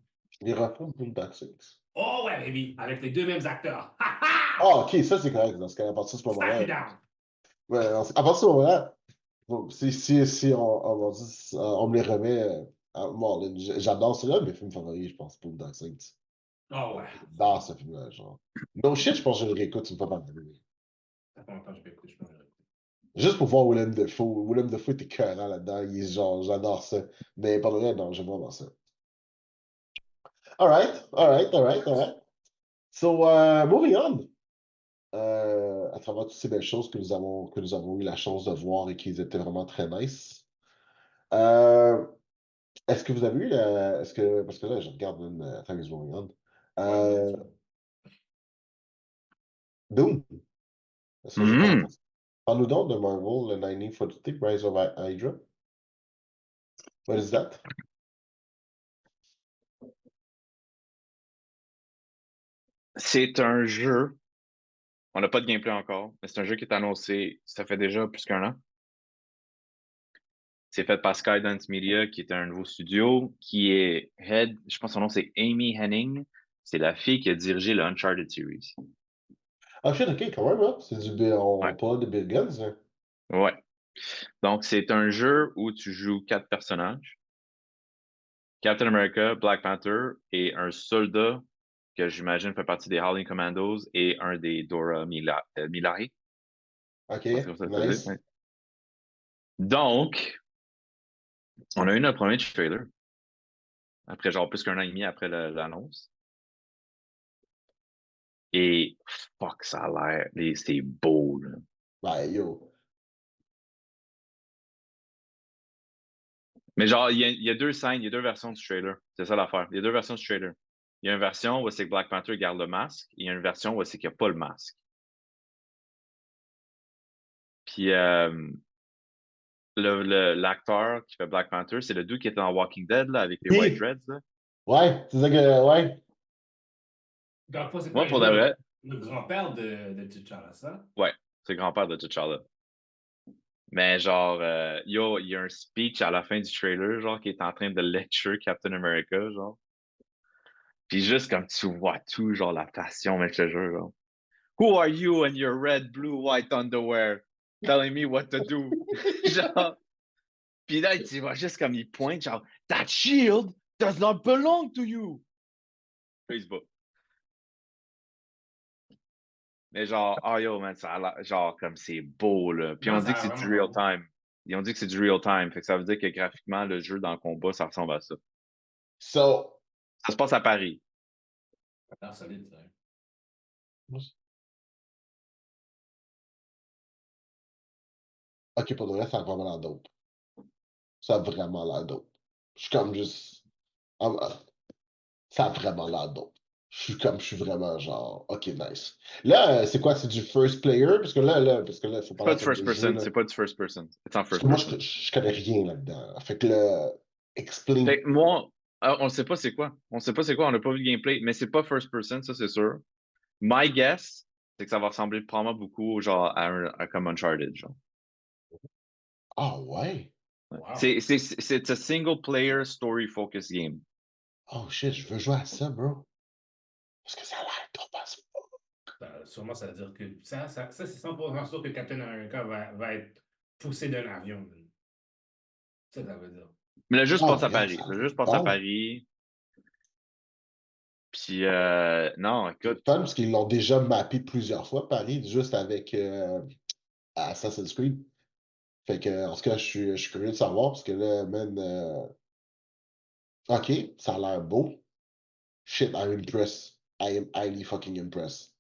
les refont Boondock Saints. Oh ouais, baby, avec les deux mêmes acteurs. Ha ha! Ah, ok, ça c'est correct. Dans ce cas, à partir de ce Strike you moment-là, down. ouais, à partir de ce moment-là, bon, si on me les remet, bon, j'adore celui-là, mes films favoris, je pense, Boondock Saints. Oh ouais. J'adore ce film-là, genre. No shit, je pense que je le réécoute une fois par année. Ça fait longtemps que je vais écouter, je peux le réécouter. Juste pour voir Willem Dafoe. Willem Dafoe était écœurant là-dedans. Il est genre, j'adore ça. Mais pas de vrai, non, j'aime vraiment ça. Alright, alright, alright, alright. So, moving on. À travers toutes ces belles choses que nous avons eu la chance de voir et qui étaient vraiment très nice. Euh, est-ce que vous avez eu la. Est-ce que. Parce que là, je regarde une. Time is moving on. Ouais, bien Euh, sûr. Doom. Est-ce que j'ai pas Mhm. entendu? Parle-nous donc de Marvel, le 1942, Rise of Hydra. What is that? C'est un jeu. On n'a pas de gameplay encore, mais c'est un jeu qui est annoncé, ça fait déjà plus qu'un an. C'est fait par Skydance Media, qui est un nouveau studio, qui est head, je pense que son nom c'est Amy Henning. C'est la fille qui a dirigé le Uncharted series. Ah, shit, ok, quand même, hein? C'est on Ouais. parle de Big Guns, hein? Ouais. Donc, c'est un jeu où tu joues 4 personnages. Captain America, Black Panther et un soldat que j'imagine fait partie des Howling Commandos et un des Dora Milaje. Ok, Je pense que c'est comme ça que ça se dit, nice. ouais. Donc, on a eu notre premier trailer, après genre plus qu'un an et demi après l'annonce. Et fuck, ça a l'air, c'est beau, là. Ben, yo. Mais genre, il y a deux scènes, il y a deux versions du trailer. C'est ça l'affaire. Il y a deux versions du trailer. Il y a une version où c'est que Black Panther garde le masque, et il y a une version où c'est qu'il n'y a pas le masque. Puis l'acteur qui fait Black Panther, c'est le dude qui était dans Walking Dead là, avec les White Qui? Dreads. Là. Ouais, c'est ça que. Ouais. Dans le fond, c'est quoi? Moi, Il pour joue de vrai, le grand-père de T'Challa, ça? ouais, c'est le grand-père de T'Challa. Mais genre, il y a un speech à la fin du trailer, genre, qui est en train de lecture Captain America, genre. Puis juste comme tu vois tout, genre, la passion, mais je te jure, genre. Who are you in your red, blue, white underwear telling me what to do? Genre, puis là, tu vois juste comme il pointe, genre, that shield does not belong to you. Facebook. Mais genre, oh yo, man, ça a genre, comme c'est beau, là. Puis Non, on dit ça que a c'est du vraiment real l'air beau. time. Ils ont dit que c'est du real time. Fait que ça veut dire que graphiquement, le jeu dans le combat, ça ressemble à ça. So. Ça se passe à Paris. Ça a l'air solide, ça. Ok, pour de vrai, ça a vraiment l'air dope. Ça a vraiment l'air dope. Je suis comme juste. Ça a vraiment l'air dope. Je suis vraiment genre, ok, nice. Là, c'est quoi? C'est du first player? Parce que là, il faut C'est parler pas en du termes first de jeu, person. là. C'est pas du first person. C'est en Parce que first moi, person. je connais rien là-dedans. Fait que là, explain. Fait que moi, on sait pas c'est quoi. On sait pas c'est quoi. On n'a pas vu le gameplay. Mais c'est pas first person, ça, c'est sûr. My guess, c'est que ça va ressembler probablement beaucoup, genre, à comme Uncharted, genre. Ah ouais? Wow. C'est a single player story focused game. Oh shit, je veux jouer à ça, bro. Parce que ça a l'air dope as fuck. Sûrement, ça veut dire que ça c'est 100% sûr que Captain America va être poussé d'un avion, man. Ça veut dire. Mais le jeu se Ah passe à yeah, Paris. ça a Le l'air jeu se passe à bon. Paris. Puis, non, C'est écoute, fun parce qu'ils l'ont déjà mappé plusieurs fois, Paris, juste avec Assassin's Creed. Fait que, en tout cas, je suis curieux de savoir parce que là, man, OK, ça a l'air beau. Shit, I'm impressed. I am highly fucking impressed.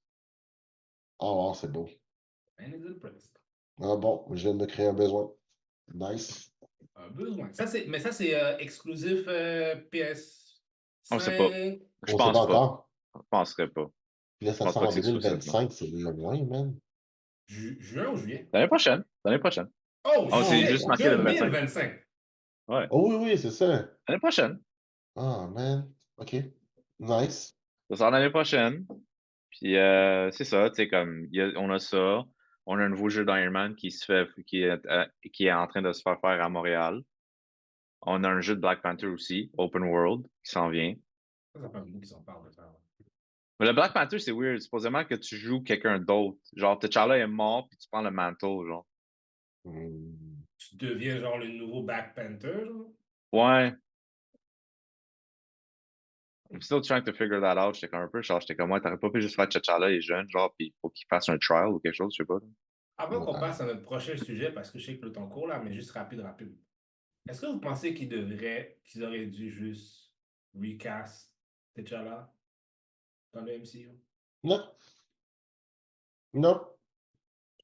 Oh, wow, c'est beau. Man is impressed. Ah bon, je viens de me créer un besoin. Nice. Un besoin. Mais ça, c'est exclusif PS5. On sait pas. Je On sait pense pas pas. encore. Je penserais pas. Puis là, Je ça pense sort pas en que c'est exclusif, non. 2025, c'est loin, man. Juin ou juillet? L'année prochaine. L'année prochaine. Oh, Oh, c'est Ah, juste shit! marqué le 25. 2025. Ouais. Oh oui, oui, c'est ça. L'année prochaine. Ah, man. OK. Nice. Ça sort l'année prochaine. Puis c'est ça, tu sais, comme on a ça. On a un nouveau jeu d'Iron Man qui est en train de se faire à Montréal. On a un jeu de Black Panther aussi, Open World, qui s'en vient. Ça fait un bout qui s'en parle de ça. Mais le Black Panther, c'est weird. Supposément que tu joues quelqu'un d'autre. Genre, T'Challa est mort, puis tu prends le manteau, genre. Tu deviens genre le nouveau Black Panther, genre? Ouais. I'm still trying to figure that out. J'étais comme un peu, genre, j'étais comme, ouais, t'aurais pas pu juste faire T'Challa est jeune, genre, puis il faut qu'il fasse un trial ou quelque chose, je sais pas. Avant qu'on Ouais. passe à notre prochain sujet, parce que je sais que le temps court là, mais juste rapide. Est-ce que vous pensez qu'ils auraient dû juste recast T'Challa dans le MCU? Non. Non.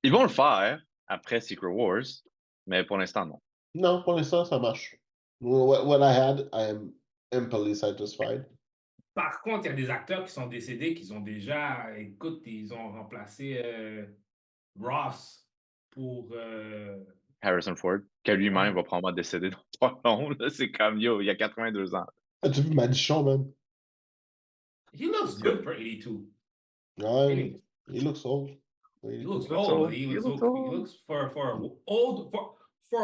Ils vont le faire après Secret Wars, mais pour l'instant, non. Non, pour l'instant, ça marche. What I had, I am amply satisfied. Par contre, il y a des acteurs qui sont décédés, qui ont déjà, écoute, ils ont remplacé Ross pour... Harrison Ford, qui lui-même Ouais. va probablement décéder dans pas long. Là. C'est comme, yo, il y a 82 ans. As-tu vu Manichon, man? He looks good for 82. Ouais, he looks old. He looks looks old, old. but he He looks looks okay. He old. looks for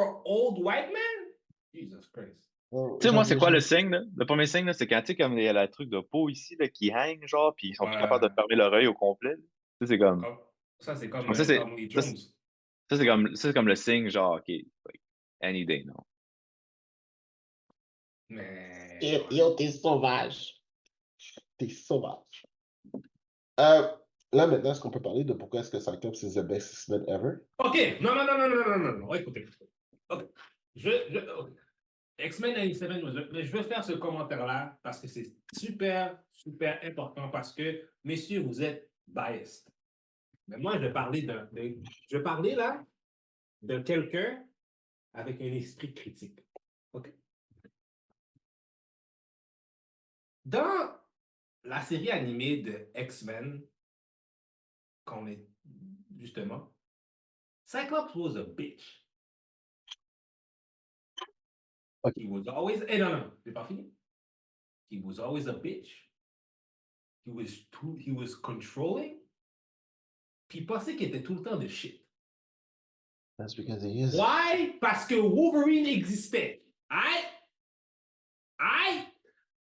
an old white man? Jesus Christ. Tu sais, moi, c'est quoi le signe, là? Le premier signe, là, c'est quand, tu sais, comme il y a le truc de peau ici, là, qui hang, genre, puis ils sont plus capables de fermer l'oreille au complet. Là. Tu sais, c'est comme. Ça, c'est comme Ça, c'est Tommy Lee Jones. c'est comme le signe, genre, OK, like, any day, non. Mais... Yo, t'es sauvage. T'es sauvage. Là, maintenant, est-ce qu'on peut parler de pourquoi est-ce que Cyclops is the best X-Men ever? OK. Non. Écoutez. OK. OK. X-Men 97, mais je veux faire ce commentaire-là parce que c'est super, super important parce que, messieurs, vous êtes biased. Mais moi, je vais parler là de quelqu'un avec un esprit critique. OK? Dans la série animée de X-Men, qu'on est justement, Cyclops was a bitch. Okay. He was always. Non, c'est pas fini. He was always a bitch. He was controlling. Puis il pensait qu'il était tout le temps de shit. That's because he is. Why? Parce que Wolverine existait.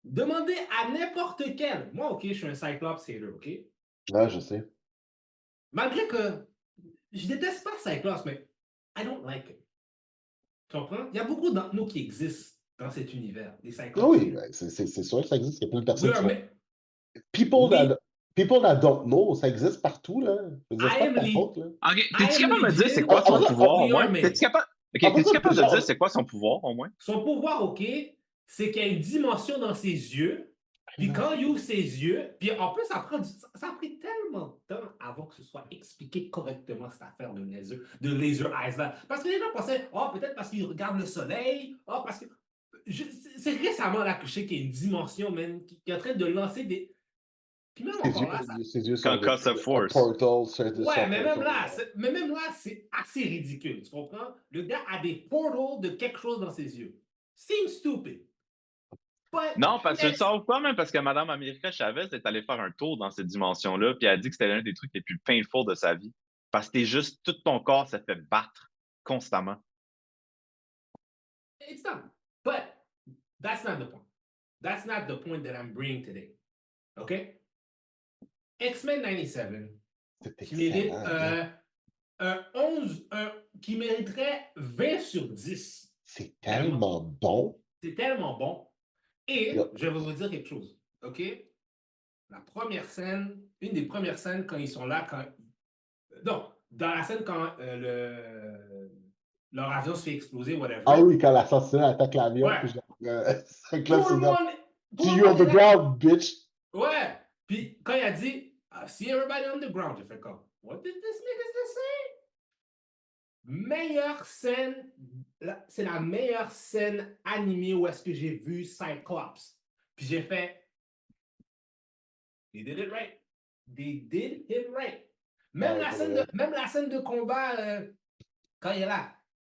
Demandez à n'importe quel. Moi, OK, je suis un Cyclops hater, OK? Ouais, je sais. Malgré que je déteste pas Cyclops, mais I don't like him. Tu comprends? Il y a beaucoup d'entre nous qui existent dans cet univers, des Cyclops. Oui, c'est sûr que ça existe. Il y a plein de personnes qui sont... Mais... People that don't know, ça existe partout, là. Je veux dire, c'est pas de ta faute, là. OK, t'es-tu capable de me dire c'est quoi son pouvoir, au moins? T'es-tu capable de dire c'est quoi son pouvoir, au moins? Son pouvoir, OK, c'est qu'il y a une dimension dans ses yeux. Puis quand il ouvre ses yeux, puis en plus, ça a pris tellement de temps avant que ce soit expliqué correctement cette affaire de laser eyes là. Parce que les gens pensaient, peut-être parce qu'ils regardent le soleil, parce que. C'est récemment là que je sais qu'il y a une dimension, même, qui est en train de lancer des. Puis même encore là, ses yeux sont Concussive force. Ouais, mais même là, c'est assez ridicule, tu comprends? Le gars a des portals de quelque chose dans ses yeux. Seems stupid. Non, parce que tu le sais pas, même parce que Mme America Chavez est allée faire un tour dans cette dimension-là, puis elle a dit que c'était l'un des trucs les plus painful de sa vie. Parce que t'es juste, tout ton corps se fait battre constamment. It's done. But that's not the point. That's not the point that I'm bringing today. OK? X-Men 97, qui mérite qui mériterait 20 sur 10. C'est tellement bon. C'est tellement bon. Et je vais vous dire quelque chose, OK? La première scène, une des premières scènes quand ils sont là, dans la scène quand leur avion se fait exploser, whatever. Ah oui, quand l'assassin attaque l'avion. Ouais. Cyclops, Tout le c'est dans. monde, tout See le you on monde the est là. ground, bitch! Ouais. Puis quand il a dit, I see everybody on the ground, j'ai fait comme, what did this nigga say? Meilleure scène, c'est la meilleure scène animée où est-ce que j'ai vu Cyclops. Puis j'ai fait, they did it right. They did it right. Même, Ouais, la, pour scène vrai. même la scène de combat, quand il est là,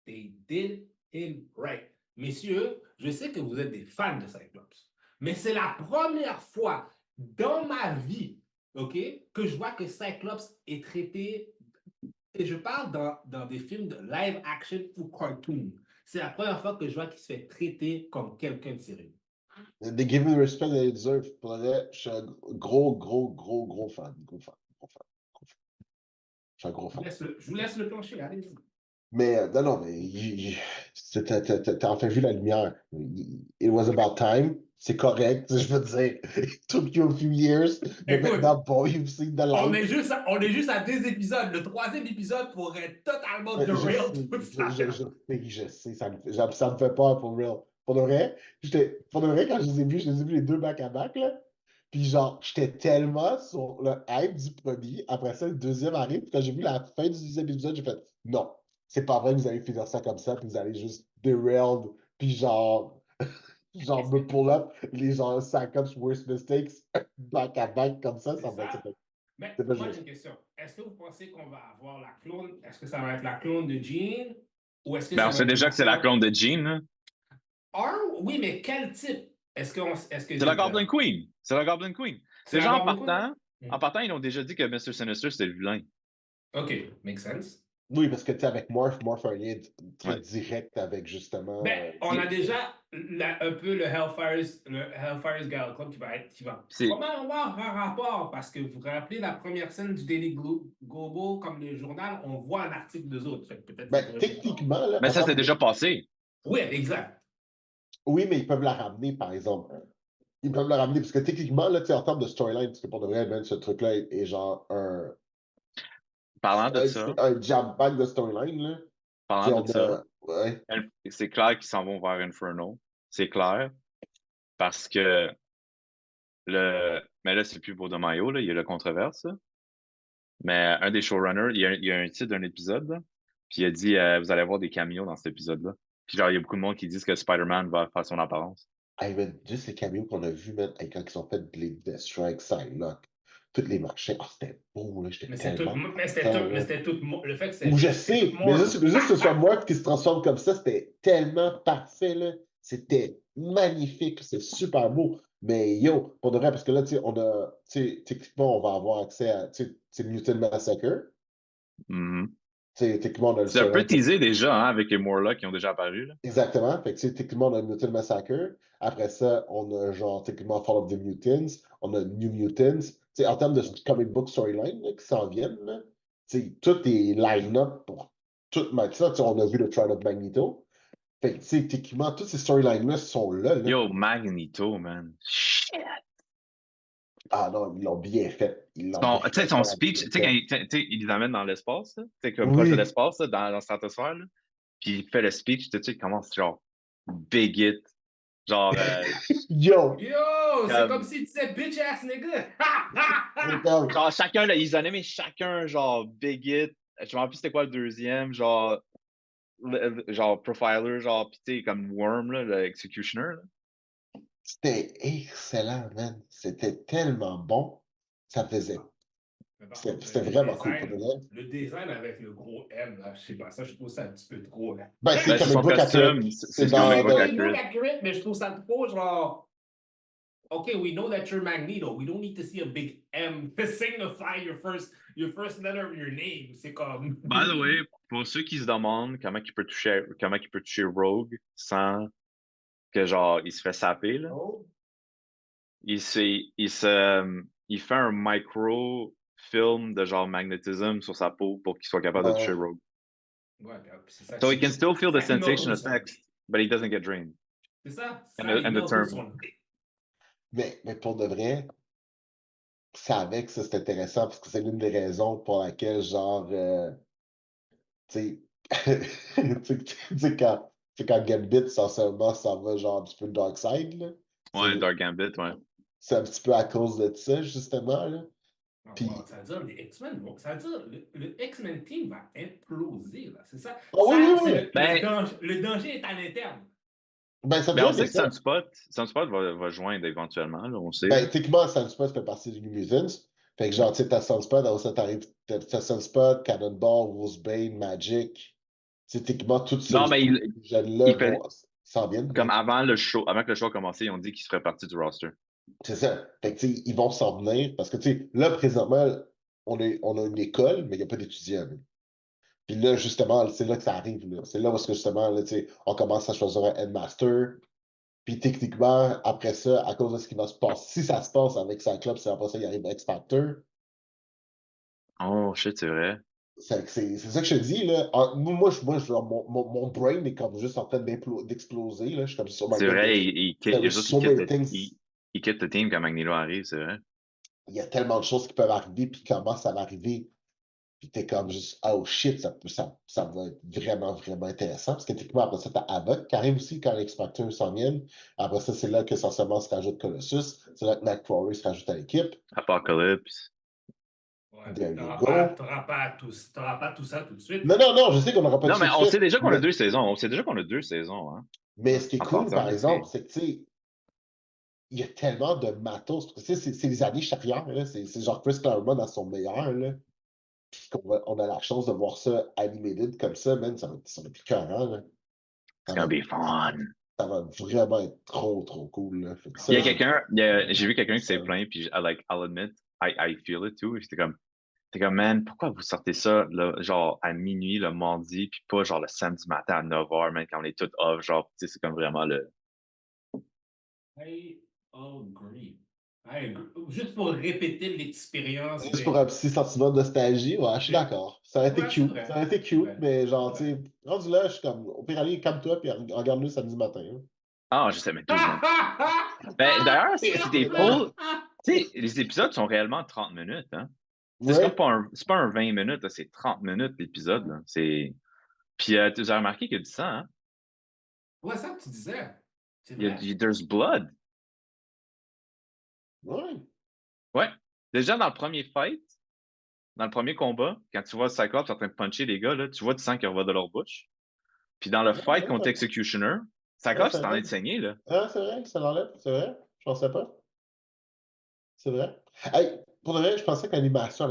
they did it right. Messieurs, je sais que vous êtes des fans de Cyclops, mais c'est la première fois dans ma vie, OK, que je vois que Cyclops est traité, et je parle dans des films de live action ou cartoon. C'est la première fois que je vois qu'il se fait traiter comme quelqu'un de sérieux. They give me the respect that they deserve. Pour vrai, je suis un gros fan. Gros fan. Je suis un gros fan. Je vous laisse le plancher, allez-y. Mais non, mais t'as enfin vu la lumière. It was about time. C'est correct, je veux dire. It took you a few years, mais Écoute, maintenant, bon, you've seen the on light. est juste à 2 épisodes. Le 3e épisode pourrait totalement derail tout ça. Je sais, ça me fait peur pour real. Pour de vrai, quand je les ai vus les deux back-à-back, là, puis genre, j'étais tellement sur le hype du premier, après ça, le deuxième arrive, puis quand j'ai vu la fin du deuxième épisode, j'ai fait, non, c'est pas vrai que vous allez finir ça comme ça, puis vous allez juste derailed, puis genre, genre me pull up les genre 50 worst mistakes back-à-back comme ça C'est va ça. être. Mais C'est pas moi, j'ai juste. une question. Est-ce que vous pensez qu'on va avoir la clone? Est-ce que ça va être la clone de Jean? Ou est-ce que Ben, ça on va sait être déjà la que c'est la sœur? clone de Jean, là. Oui, mais quel type? Est-ce que C'est la Goblin Queen. C'est la Goblin Queen. c'est la Déjà, Goblin Queen? en partant, ils ont déjà dit que Mr. Sinister, c'était le vilain. OK, makes sense. Oui, parce que tu sais, avec Morph a un lien très Ouais. direct avec justement. Ben, on a déjà un peu le Hellfire's Gala Club qui va C'est probablement avoir un rapport parce que vous vous rappelez la première scène du Daily Global comme le journal, on voit un article d'eux autres. Fait que peut-être Ben, qu'ils pourraient peut-être voir. techniquement, là, Mais ça, attends, c'est déjà passé. Oui, exact. oui, mais ils peuvent la ramener, par exemple. Ils peuvent la ramener, parce que techniquement, là, tu sais, en termes de storyline, parce que pour de vrai, man, ce truc-là est genre Parlant de c'est ça, un jam pack de storyline, là. Tu sais, parlant de on ça, a. Ouais. c'est clair qu'ils s'en vont vers Inferno. C'est clair. Parce que mais là, c'est plus Beau de Mayo, là, il y a la controverse, là. Mais un des showrunners, il y a un titre d'un épisode, là, puis il a dit vous allez avoir des cameos dans cet épisode-là. Puis genre, il y a beaucoup de monde qui disent que Spider-Man va faire son apparence. Hey, man, juste les caméos qu'on a vus, man, hey, quand ils ont fait les Death Strike, Psylocke, tous les marchés, oh, c'était beau, là, j'étais Mais tellement mais content. c'était tout, le fait que Ou je c'était tout sais, mais more. juste que ce soit moi qui se transforme comme ça, c'était tellement parfait, là. C'était magnifique, c'est super beau. Mais yo, pour de vrai, parce que là, tu sais, techniquement, on va avoir accès à, tu sais, Mutant Massacre. Mhm. Tu sais, techniquement, on a le C'est un peu storyline. teasé déjà, hein, avec les Morlocks qui ont déjà apparu, là. Exactement. Fait que, tu sais, techniquement, on a Mutant Massacre. Après ça, on a genre, techniquement, Fall of the Mutants. On a New Mutants. Tu sais, en termes de comic book storyline là, qui s'en viennent, là, tu sais, tout est line-up pour tout mettre ça. Tu sais, on a vu le Trial of Magneto. Fait que, tu sais, techniquement, toutes ces storylines-là sont là, là. Yo, Magneto, man. Shit. Ah non, ils l'ont bien fait. Ils l'ont Tu sais, son vraiment speech, bien tu sais, fait. tu sais, il les amène dans l'espace, là, tu sais, comme proche de Oui. l'espace, là, dans la stratosphère, là. Puis il fait le speech, tu sais, il commence genre big it, genre Yo! Yo, c'est comme comme s'il disait bitch ass nigga. C'est comme, genre chacun là, ils ont aimé chacun genre big it. Je me rappelle plus c'était quoi le deuxième, genre genre profiler, genre pis tu sais comme Worm là, le executioner là. c'était excellent, man. C'était tellement bon. Ça faisait. Mais par contre, C'était vraiment cool pour de vrai. le design avec le gros M, là, je sais pas, ça, je trouve ça un petit peu trop. Là. Ben, c'est Ben c'est comic son book accurate. costume, C'est c'est Non, comic c'est dans. book comic book accurate. accurate, mais je trouve ça trop genre. Okay, we know that you're Magneto. We don't need to see a big M to signify your first letter of your name. C'est comme. By the way, pour ceux qui se demandent comment il peut toucher Rogue sans que genre il se fait saper là, Oh. il fait un micro film de genre magnétisme sur sa peau pour qu'il soit capable de toucher Ouais. Rogue. Ouais, c'est ça So he can still feel the ça sensation innove son. effects, but he doesn't get drained. C'est ça, And ça the innove term. son. Mais pour de vrai, ça avec ça, c'est intéressant parce que c'est l'une des raisons pour laquelle, genre, tu sais, tu sais, quand C'est quand Gambit, essentiellement, ça va genre un petit peu dark side, là. Ouais, Dark Gambit, ouais. C'est un petit peu à cause de ça, justement, là. Puis... Ça veut dire les X-Men ça veut dire le X-Men Team va imploser, là. C'est ça. Oh, oui, oui, oui. Le danger est à l'interne. Ben, ça Mais on devient sait que Sunspot va joindre éventuellement, là, on sait. Ben, techniquement, Sunspot fait partie du New Mutants. Fait que genre, tu sais, t'as Sunspot, alors ça t'arrive, t'as Sunspot, Cannonball, Wolfsbane, Magic. Tu sais, techniquement, tous ces Non, mais jeunes-là il fait s'en viennent. comme avant que le show a commencé, ils ont dit qu'ils seraient partis du roster. C'est ça. Fait que, tu sais, ils vont s'en venir parce que, tu sais, là, présentement, on a une école, mais il n'y a pas d'étudiants. Là. Puis là, justement, c'est là que ça arrive. Là. C'est là où, justement, là, tu sais, on commence à choisir un headmaster. Puis techniquement, après ça, à cause de ce qui va se passer, si ça se passe avec Cyclops, c'est après ça, il arrive X Factor. Oh, shit, c'est vrai. C'est ça que je te dis, là. Moi, genre, mon brain est comme juste en train d'exploser, là. Je suis comme sur ma C'est vrai, there is so many things. il quitte le team quand Magneto arrive, c'est vrai. Il y a tellement de choses qui peuvent arriver, puis comment ça va arriver. Puis t'es comme juste, oh shit, ça va être vraiment, vraiment intéressant. Parce que techniquement, après ça, t'as Havoc qui arrive aussi quand les Factor s'en viennent. Après ça, c'est là que essentiellement se rajoute Colossus. C'est là que Nightcrawler se rajoute à l'équipe. Apocalypse. Ouais, There mais you go. t'auras pas tout ça tout de suite. Non, non, non, je sais qu'on n'aura pas Non, tout mais de on suite. sait déjà qu'on a 2 saisons. On sait déjà qu'on a 2 saisons. Hein. Mais ce qui est En cool, passant, par exemple, c'est que, tu sais, il y a tellement de matos. Tu sais, c'est les années charrières, là. C'est genre Chris Claremont à son meilleur, là. Puis on a la chance de voir ça animated comme ça, man. Ça va être écœurant, là. It's gonna be fun. Ça va vraiment être trop, trop cool, là. Fait que ça, Il y a quelqu'un, j'ai vu quelqu'un qui s'est plaint, puis I'll admit, I feel it too. J'étais comme, man, pourquoi vous sortez ça, là, genre, à minuit, le mardi, puis pas, genre, le samedi matin à 9h, man, quand on est tout off, genre, tu sais, c'est comme vraiment le... I agree. Juste pour répéter l'expérience. juste pour un petit sentiment de nostalgie, ouais, je suis d'accord. Ça aurait été Ouais, c'est cute. vrai. Ça aurait été cute, Ouais. mais genre, tu sais, rendu là, je suis comme, au pire, allez, calme-toi, puis regarde-le samedi matin. Hein. Ah, je sais, mais tout le monde. Ben, d'ailleurs, si t'es full, tu sais, les épisodes sont réellement 30 minutes, hein. C'est Ouais. comme pas un 20 minutes, là, c'est 30 minutes l'épisode, là. Puis, tu as remarqué qu'il y a du sang, hein? Ouais, ça que tu disais. C'est vrai. There's blood. Ouais. Ouais. Déjà, dans le premier fight, dans le premier combat, quand tu vois Cyclops en train de puncher les gars, là, tu vois du sang qui revient de leur bouche. Puis dans le fight contre Executioner, Cyclops est en train de saigner, là. Ah, c'est vrai, ça l'enlève, c'est vrai. Je pensais pas. C'est vrai. Hey, pour de vrai, je pensais que l'animation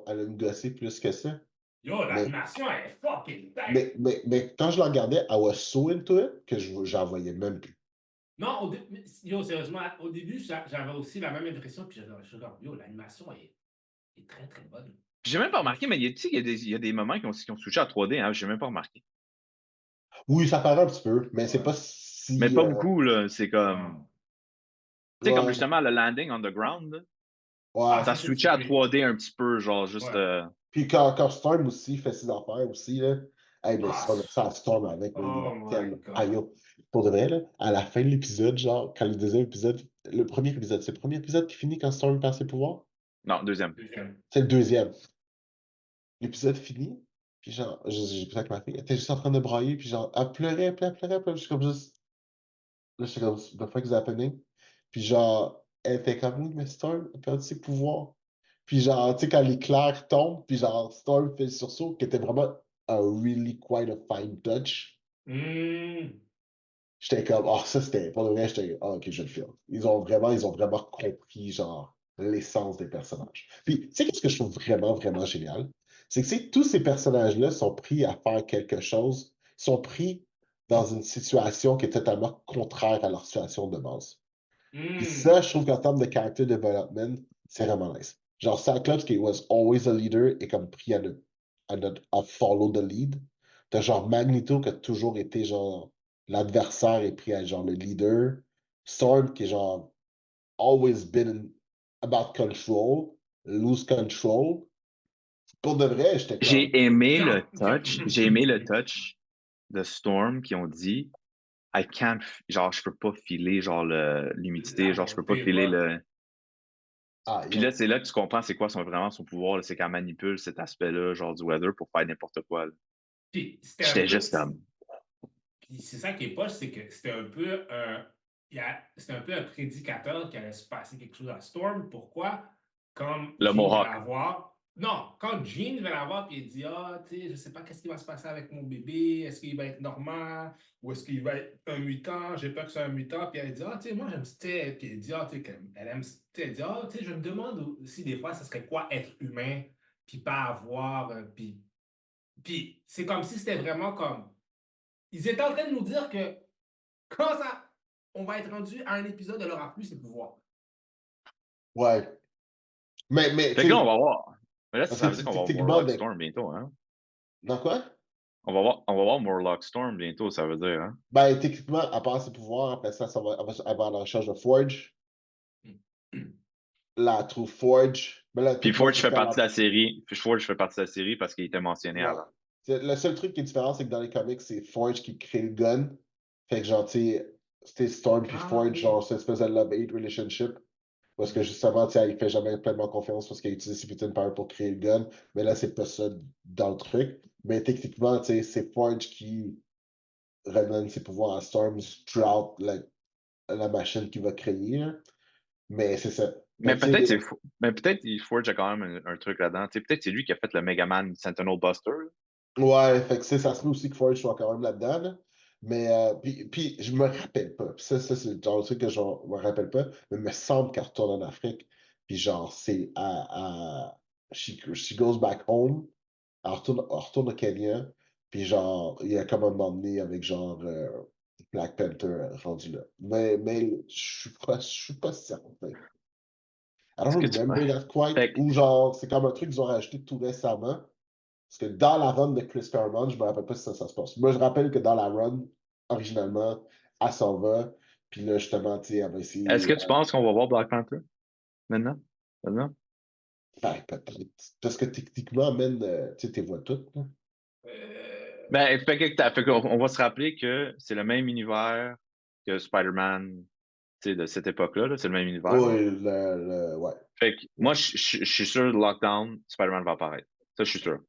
allait me gosser plus que ça. Yo, l'animation est fucking Mais, tight. mais quand je la regardais, I was so into it que j'en voyais même plus. Non, yo, sérieusement, au début, j'avais aussi la même impression, puis je regarde, yo, l'animation est très, très bonne. J'ai même pas remarqué, mais il y a des moments qui ont switché à 3D, hein, j'ai même pas remarqué. Oui, ça paraît un petit peu, mais c'est pas si. Mais pas beaucoup, là. C'est comme. Tu sais, comme Ouais. justement le landing on the ground, là. Ouais. Ça switché à 3D un petit peu, genre juste. Puis quand Storm aussi fait ses affaires aussi, là. Hey, mais ça Storm avec, là, il my tellement. God. Aïe, pour de vrai, là, à la fin de l'épisode, genre, quand le deuxième épisode, le premier épisode, c'est le premier épisode qui finit quand Storm perd ses pouvoirs? Non, deuxième. C'est le deuxième. L'épisode finit, puis genre, j'ai pris avec ma fille, elle était juste en train de brailler, puis genre, elle pleurait, elle pleurait, je suis comme juste. Là, je suis comme, the fuck is happening? Puis genre, elle fait comme, oui, mais Storm a perdu ses pouvoirs. Puis genre, tu sais, quand l'éclair tombe, puis genre, Storm fait le sursaut, qui était vraiment a really quite a fine touch. J'étais comme, oh, ça c'était, pour le vrai, j'étais, oh, ok, je le filme. Ils ont vraiment compris, genre, l'essence des personnages. Puis, tu sais, qu'est-ce que je trouve vraiment, vraiment génial? C'est que, tu sais, tous ces personnages-là sont pris à faire quelque chose, sont pris dans une situation qui est totalement contraire à leur situation de base. Puis ça, je trouve qu'en termes de character development, c'est vraiment nice. Genre, Cyclops, qui was always a leader, est comme pris à follow the lead. T'as genre Magneto, qui a toujours été genre l'adversaire, est pris à genre le leader. Storm, qui est genre always been about control, lose control. Pour de vrai, j'étais comme. J'ai aimé le touch de Storm qui ont dit I can't, genre, je peux pas filer, genre, l'humidité, genre, je peux pas filer le. Puis là, c'est là que tu comprends c'est quoi vraiment son pouvoir, c'est qu'elle manipule cet aspect-là, genre, du weather pour faire n'importe quoi. J'étais juste comme. Puis c'est ça qui est poche, c'est que c'était un peu c'était un peu un prédicateur qu'il allait se passer quelque chose à Storm. Pourquoi? Quand Le Jean va Mohawk. la voir. Non, quand Jean va la voir et il dit ah, tu sais, je sais pas qu'est-ce qui va se passer avec mon bébé, est-ce qu'il va être normal ou est-ce qu'il va être un mutant, j'ai peur que c'est un mutant. Puis elle dit ah, tu sais, moi j'aime ça. Puis elle dit ah, tu sais, elle aime, tu sais, elle dit ah, tu sais, je me demande si des fois ça serait quoi être humain, puis pas avoir. Puis c'est comme si c'était vraiment comme. Ils étaient en train de nous dire que quand ça, on va être rendu à un épisode, elle aura plus ses pouvoirs. Ouais. Mais Fait tu que là, on sais, va voir. Mais là, parce ça que veut dire qu'on va voir techniquement, Morlock avec. Storm bientôt, hein? Dans quoi? On va voir Morlock Storm bientôt, ça veut dire, hein? Ben, techniquement, à part ses pouvoirs, après ça, elle va à la recherche de Forge. Là, elle trouve Forge. Mais là, Puis techniquement, Forge c'est fait qu'elle partie de la série. Puis Forge fait partie de la série parce qu'il était mentionné Ouais. avant. Le seul truc qui est différent, c'est que dans les comics, c'est Forge qui crée le gun. Fait que genre, tu sais, c'était Storm puis Ah Forge, oui. genre, cette espèce de love-hate relationship. Parce que justement, tu sais, il fait jamais pleinement confiance parce qu'il a utilisé ses putains de power pour créer le gun. Mais là, c'est pas ça dans le truc. Mais techniquement, tu sais, c'est Forge qui redonne ses pouvoirs à Storm throughout la machine qu'il va créer, là. Mais c'est ça. Mais Mais tu sais, peut-être Forge a quand même un truc là-dedans. Tu sais, peut-être c'est lui qui a fait le Mega Man Sentinel Buster. Là. ouais, fait que ça se peut aussi que Forge soit quand même là-dedans, là. Mais puis je me rappelle pas. Puis ça c'est le genre de truc que je me rappelle pas. Mais il me semble qu'elle retourne en Afrique. Puis genre, c'est she goes back home. Elle retourne au Kenya. Puis genre, il y a comme un moment donné avec genre Black Panther rendu là. Mais je suis pas certain. I Est-ce don't que remember that quite. Fait que, Ou genre, c'est comme un truc qu'ils ont rajouté tout récemment. Parce que dans la run de Chris Claremont, je me rappelle pas si ça se passe. Moi, je rappelle que dans la run, originalement, elle s'en va. Puis là, justement, tu sais, elle va est-ce essayer. que tu penses qu'on va voir Black Panther maintenant? Maintenant? Ben, peut-être. Parce que techniquement, man, tu sais, tu vois toutes, là. Ben, fait qu'on va se rappeler que c'est le même univers que Spider-Man, tu sais, de cette époque-là. Là, c'est le même univers. Oui, ouais. Fait que moi, je suis sûr, Lockdown, Spider-Man va apparaître. Ça, je suis sûr.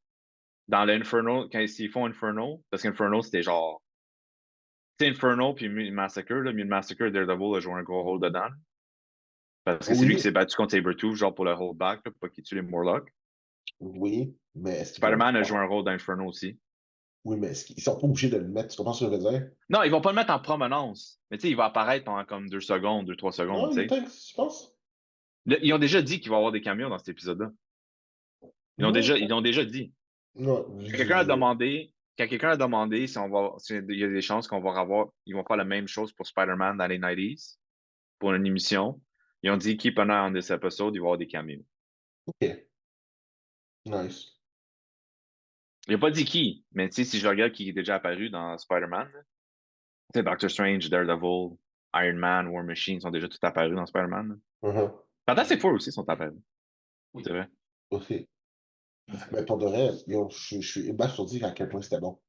Dans l'Inferno, quand ils font Inferno, parce qu'Inferno, c'était genre. Tu sais, Inferno puis Mutant Massacre, là, Mutant Massacre, Daredevil a joué un gros rôle dedans. Là, parce que c'est lui qui Oui, s'est battu contre Sabretooth, genre pour le holdback, là, pour pas qu'il tue les Morlocks. oui, mais est-ce qu'ils vont. Spider-Man a joué un rôle dans Inferno aussi. Oui, mais est-ce qu'ils sont pas obligés de le mettre? Tu comprends ce que je veux dire? Non, ils vont pas le mettre en provenance. Mais tu sais, il va apparaître pendant comme 2 secondes, 3 secondes, Non, tu you sais. think, je pense. Ils ont déjà dit qu'il va y avoir des caméos dans cet épisode-là. Non, Ils l'ont déjà dit. non, Quand quelqu'un a demandé, il y a des chances qu'on va avoir, ils vont faire la même chose pour Spider-Man dans les 90s, pour une émission. Ils ont dit, keep an eye on this episode, il va y avoir des caméos. OK, nice. Il n'a pas dit qui, mais tu sais, si je regarde qui est déjà apparu dans Spider-Man, là, tu sais, Doctor Strange, Daredevil, Iron Man, War Machine sont déjà tous apparus dans Spider-Man. Là. Uh-huh. Fantastic Four aussi sont apparus, Oui. c'est vrai. OK. Mais pour de vrai, yo, je suis ébasourdi à quel point c'était bon.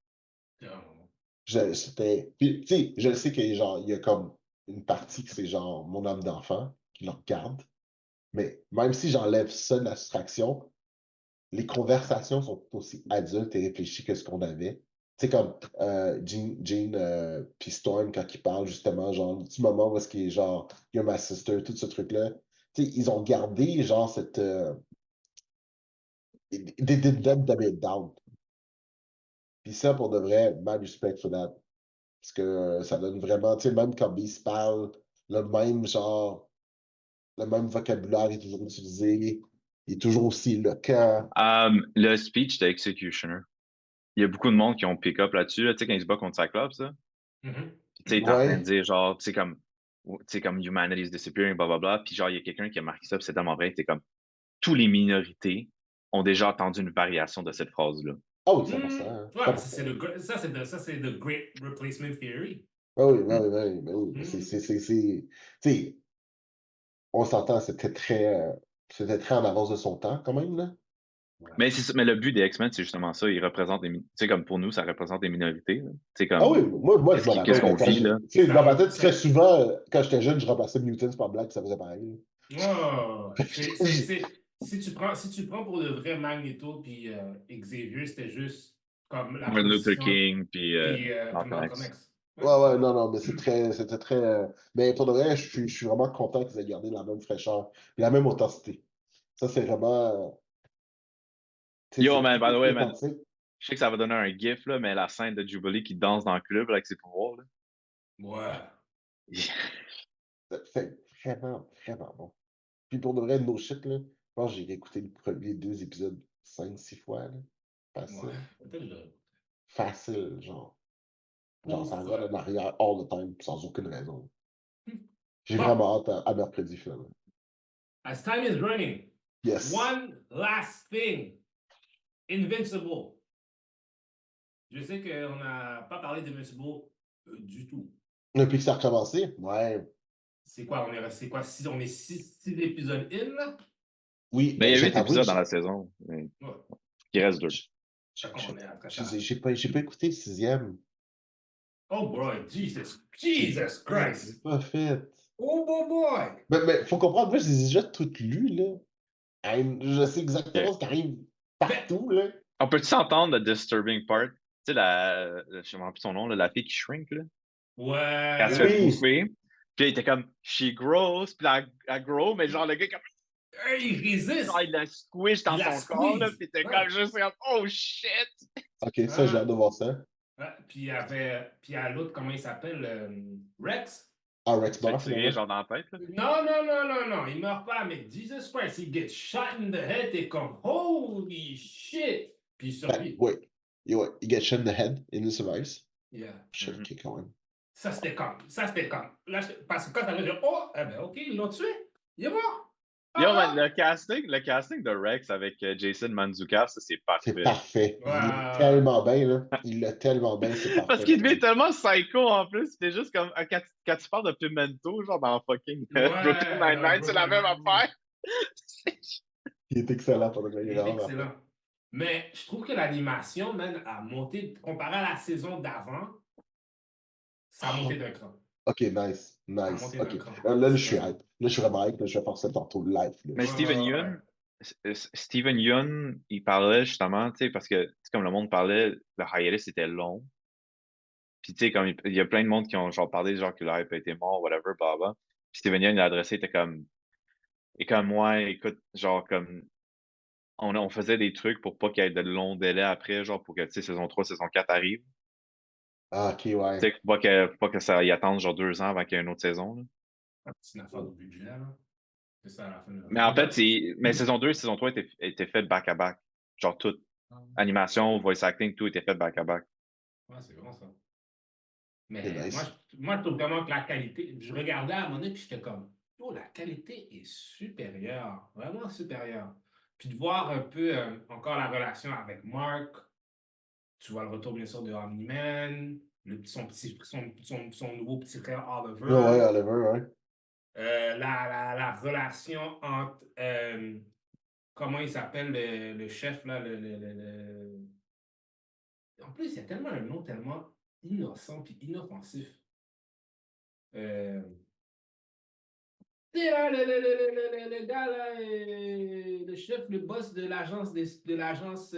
C'était. Puis, tu sais, je sais qu'il genre, il y a comme une partie que c'est genre mon âme d'enfant qui le regarde. Mais même si j'enlève ça de l'abstraction, les conversations sont aussi adultes et réfléchies que ce qu'on avait. Tu sais, comme Jean puis Storm, quand ils parlent justement, genre, du moment où est-ce qu'il est genre, You're my sister, tout ce truc-là. Tu sais, ils ont gardé, genre, cette. They did not dumb it down. Puis ça, pour de vrai, mad respect for that. Parce que ça donne vraiment, tu sais, même quand Beast parle, le même genre, le même vocabulaire est toujours utilisé, il est toujours aussi éloquent. Le speech de Executioner. Il y a beaucoup de monde qui ont pick up là-dessus, là, tu sais, quand il se bat contre Cyclops, là. Mhm. Tu sais, il est en train de Ouais, dire, genre, tu sais, comme humanity is disappearing, blablabla. Puis, genre, il y a quelqu'un qui a marqué ça, puis c'est tellement vrai. C'est comme, tous les minorités ont déjà entendu une variation de cette phrase-là. ah oui, 100%, hein, Ouais, mais 100%. ça, c'est the Great Replacement Theory. Ah oui, oui, oui, oui, oui. Mhm. Tu sais, on s'entend, c'était très en avance de son temps, quand même, là. Mais le but des X-Men, c'est justement ça. Ils représentent tu sais, comme pour nous, ça représente les minorités. Tu sais, Ah oui, comme, moi je me qu'est-ce rappelle qu'on que quand vit, là. tu sais, dans ma tête, Ça, très souvent, quand j'étais jeune, je remplaçais Mutants par Black, ça faisait pareil. oh, si tu prends pour le vrai Magneto puis Xavier, c'était juste comme la Martin Luther position King, puis puis Malcolm Malcolm X. X. Ouais, non, non, mais c'était très. Mais pour de vrai, je suis vraiment content qu'ils aient gardé la même fraîcheur et la même authenticité. Ça, c'est vraiment. Tu sais, Yo, c'est man, by the tout way, man, authentique. je sais que ça va donner un gif, là, mais la scène de Jubilee qui danse dans le club là, avec ses pouvoirs, là. Ouais. C'est vraiment, vraiment bon. Puis pour de vrai, no shit, là, je pense que j'ai écouté les premiers 2 épisodes 5, 6 fois, là. Ouais. Facile. Peut-être le- Facile, genre. Genre, ça Ouf. regarde en arrière all the time, sans aucune raison. J'ai Bon, vraiment hâte à mercredi, finalement. as time is running, Yes. one last thing. Invincible. Je sais qu'on n'a pas parlé d'Invincible du tout. Depuis que ça a recommencé, ouais. C'est quoi, on est six épisodes in, là? Oui, Ben, il mais y a je vais 8 t'avouer, épisodes dans la saison. Mais Ouais. il reste 2. j- Ça, j- on est presque à la fin. j'ai pas écouté le 6e. Oh boy, Jesus J'ai Christ. pas fait. Oh boy. Mais faut comprendre, moi, je les ai déjà toutes lues, là. Je sais exactement ce qui arrive Ben, partout, là. On peut-tu s'entendre le disturbing part? Tu sais, je me rappelle plus son nom, là, la fille qui shrink, là. Quand elle se fait Oui, ouais. bouffer. Puis là, il était comme, she grows, puis là, elle grow, mais genre, le gars, comme, Il résiste. genre, il la squish dans Il la son corps, là, squeeze. puis t'es Ouais. comme, juste comme, oh shit! ok, ça, j'ai Hein? hâte de voir ça. Ouais. Puis il y a l'autre, comment il s'appelle? Rex? Ah, Rex Tu veux Bar, tirer, finalement. genre, dans la tête, là. Non, il meurt pas, mais Jesus Christ, il get shot in the head, t'es comme, holy shit! Puis il Ben, survit. ouais. Il get shot in the head, et il survives. Yeah. Shit, Mhm. ok, quand même. Ça c'était comme. Là, parce que quand t'avais dit, oh, eh ben, ok, ils l'ont tué. Il est mort. Yo, man, Ah, le casting de Rex avec Jason Mantzoukas, ça, c'est C'est parfait. parfait. Il l'a ah. tellement bien, là. Il l'a tellement bien, c'est Parce parfait qu'il pour devient lui. tellement psycho en plus. C'était juste comme quand tu parles de Pimento, genre dans fucking Brooklyn Ouais, dans Nine-Nine, c'est la Brooklyn même Nine-Nine. affaire. Il est excellent pour le Il gars, est vraiment parfait. excellent. Mais je trouve que l'animation, man, a monté, comparé à la saison d'avant, ça a monté d'un cran. Ok, nice, Ça a nice. monté d'un Ok. cran. Là, je suis Sérieusement. hype. Là, je suis vraiment hype. Là, je vais faire ça tantôt live. Là. Mais Ouais, ouais, ouais. Steven Yeun, il parlait justement, tu sais, parce que, tu sais, comme le monde parlait, le hiatus était long. Puis, tu sais, comme il y a plein de monde qui ont genre parlé, genre que le hype a été mort, whatever, blah, blah. Puis Steven Yeun, il a adressé, il était comme, et comme moi, écoute, genre, comme, on faisait des trucs pour pas qu'il y ait de longs délais après, genre, pour que, tu sais, saison 3 saison 4 arrive. Ah, ok, Tu ouais. sais, faut pas que ça y attende, genre 2 ans avant qu'il y ait une autre saison, là. C'est une affaire de budget, là. C'est ça à la fin de Mais en fait, mais saison 2 et saison 3 étaient faites back-à-back. Genre, tout. Animation, voice acting, tout était fait back-à-back. Ouais, c'est vraiment ça. C'est Mais nice. moi, je trouve vraiment que la qualité. Je regardais à mon nez, puis j'étais comme, oh, la qualité est supérieure, vraiment supérieure. Puis de voir un peu encore la relation avec Mark, tu vois le retour, bien sûr, de Omni-Man, son nouveau petit frère Ouais, ouais, Oliver, Oliver, ouais. la relation entre, comment il s'appelle le chef, là, En plus, il y a tellement un nom tellement innocent puis inoffensif. Euh, Tu sais, là, le gars, là, le chef, le boss de l'agence de l'agence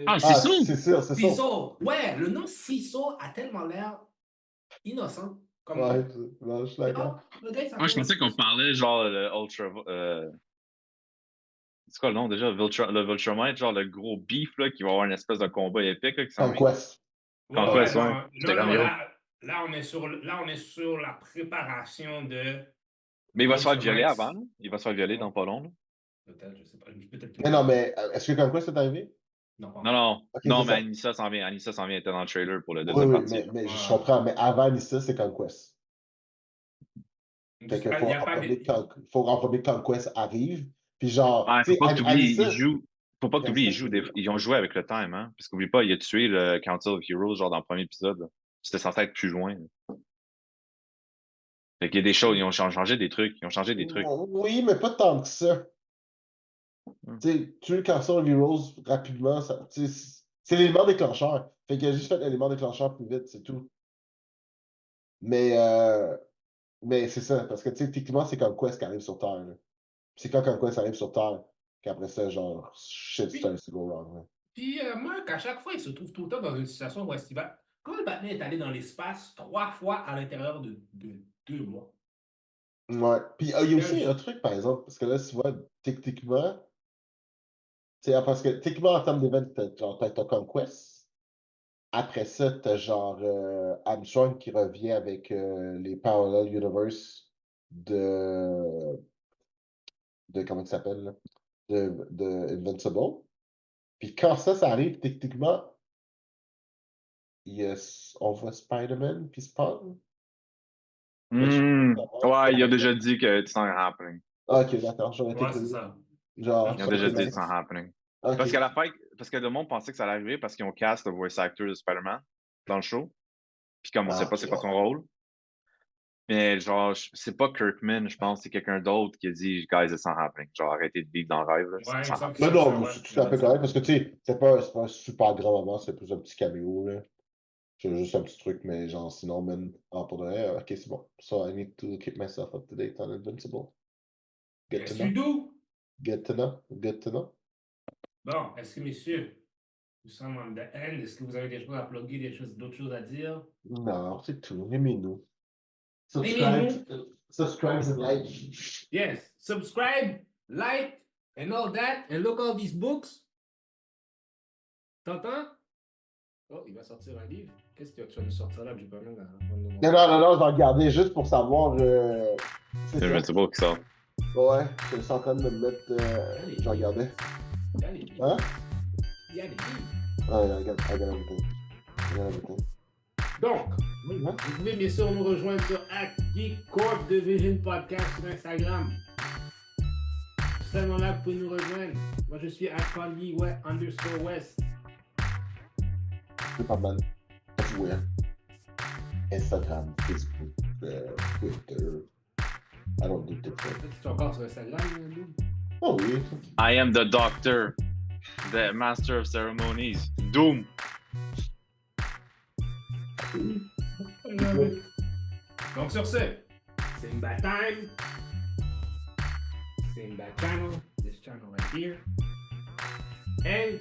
Ah, c'est Ah, ça! c'est sûr, c'est ça. CISO. Ouais, le nom CISO a tellement l'air innocent comme Ouais, nom. non, je suis Oh, d'accord. le gars, il Moi, je s'appelle pensais qu'on CISO. parlait genre le Ultra. C'est quoi le nom déjà? Le Viltrumite, genre le gros beef là, qui va avoir une espèce de combat épique là, qui s'en vient. Conquest. Ouais, ouais, Ouais. Conquest, ouais. non, J'étais non, comme non, yo. là, on est sur la préparation de Mais il va se faire violer Viltrumites. avant, là. Il va se faire violer Ouais, dans pas long, là. peut-être, je sais pas. Peut-être que Mais non, mais est-ce que Conquest est arrivé? non, pas Non, encore. non. Ok, c'est Non, mais ça. Anissa s'en vient. Anissa s'en vient. Elle était dans le trailer pour la Oui, deuxième oui, partie, là. mais je Ouais. comprends. Mais avant Anissa, c'est Conquest. Fait que Il faut n'y a en pas premier de. faut en premier que Conquest arrive. Puis genre, Ouais, tu sais, Anissa, faut pas que t'oublies, Anissa, c'est. ils ont joué avec le time, hein. Parce qu'oublie pas, il a tué le Council of Heroes, genre dans le premier épisode, là. C'était censé être plus loin, là. Fait qu'il y a des choses, ils ont changé des trucs. Ils ont changé des trucs. Oui, mais pas tant que ça. Hmm. Tu sais, tuer le Cancer of Heroes rapidement, ça, tu sais, c'est l'élément déclencheur. Fait qu'il a juste fait l'élément déclencheur plus vite, c'est tout. Mais, euh, mais c'est ça, parce que tu sais, techniquement, c'est comme Quest qui arrive sur Terre. Là. C'est quand Quest arrive sur Terre qu'après ça, genre, shit Puis, starts to go wrong. Là. Marc, à chaque fois, il se trouve tout le temps dans une situation où est-ce qu'il va. Quand le Batman est allé dans l'espace 3 fois à l'intérieur de 2 mois? Ouais. Puis il y a aussi un truc, par exemple, parce que là, tu vois, techniquement, parce que techniquement, en termes d'événements, t'as Conquest. Après ça, t'as genre Armstrong qui revient avec les Parallel Universe de comment ça s'appelle, là? De Invincible. Puis quand ça arrive, techniquement, on voit Spider-Man puis Spawn. Ouais, il a déjà dit que c'est un happening. Ah, ok, d'accord, j'aurais été Ouais, c'est curieux. ça. Genre, Il a déjà dit que c'est un happening. ok. Parce qu'à la fin, parce que le monde pensait que ça allait arriver parce qu'ils ont cast le voice actor de Spider-Man dans le show. Puis comme on sait pas c'est quoi son rôle. Mais genre, c'est pas Kirkman, je pense, c'est quelqu'un d'autre qui a dit, guys, it's not happening. Genre, arrêtez de vivre dans le rêve. Là. Ouais, C'est ça, Mais non, ouais, c'est tout à fait correct parce que tu sais, c'est pas un super grand moment, c'est plus un petit caméo, là. C'est juste un petit truc, mais genre, sinon, même, pour de vrai, ok, c'est bon. So I need to keep myself up to date on Invincible. Good to Yes, know. you do. Good to know. Good to know. Bon, est-ce que, messieurs, nous sommes en the end. Est-ce que vous avez des choses à plugger, d'autres choses à dire? Non, c'est tout. Aimez-nous. Aimez-nous. Subscribe and like. Yes, subscribe, like, and all that, and look all these books. T'entends? Oh, il va sortir un livre. Qu'est-ce que tu vas nous sortir là? J'ai pas mal Non, je vais regarder juste pour savoir. C'est Invincible qui sort. Ouais, je suis en train de me mettre. Je regardais. Il y a les livres. Hein? Il y a les livres. Ah, I got everything. Donc, vous pouvez bien sûr nous rejoindre sur @geekcorp Division Podcast sur Instagram. Seulement là, vous pouvez nous rejoindre. Moi, je suis @Conley_West. C'est pas mal. C'est weird. Instagram, Facebook, Twitter. I don't do TikTok. Tu es encore sur Instagram, Lou? Oh oui. I am the doctor, the master of ceremonies. Doom. Donc sur ce, Simba time. Simba channel, this channel right here. And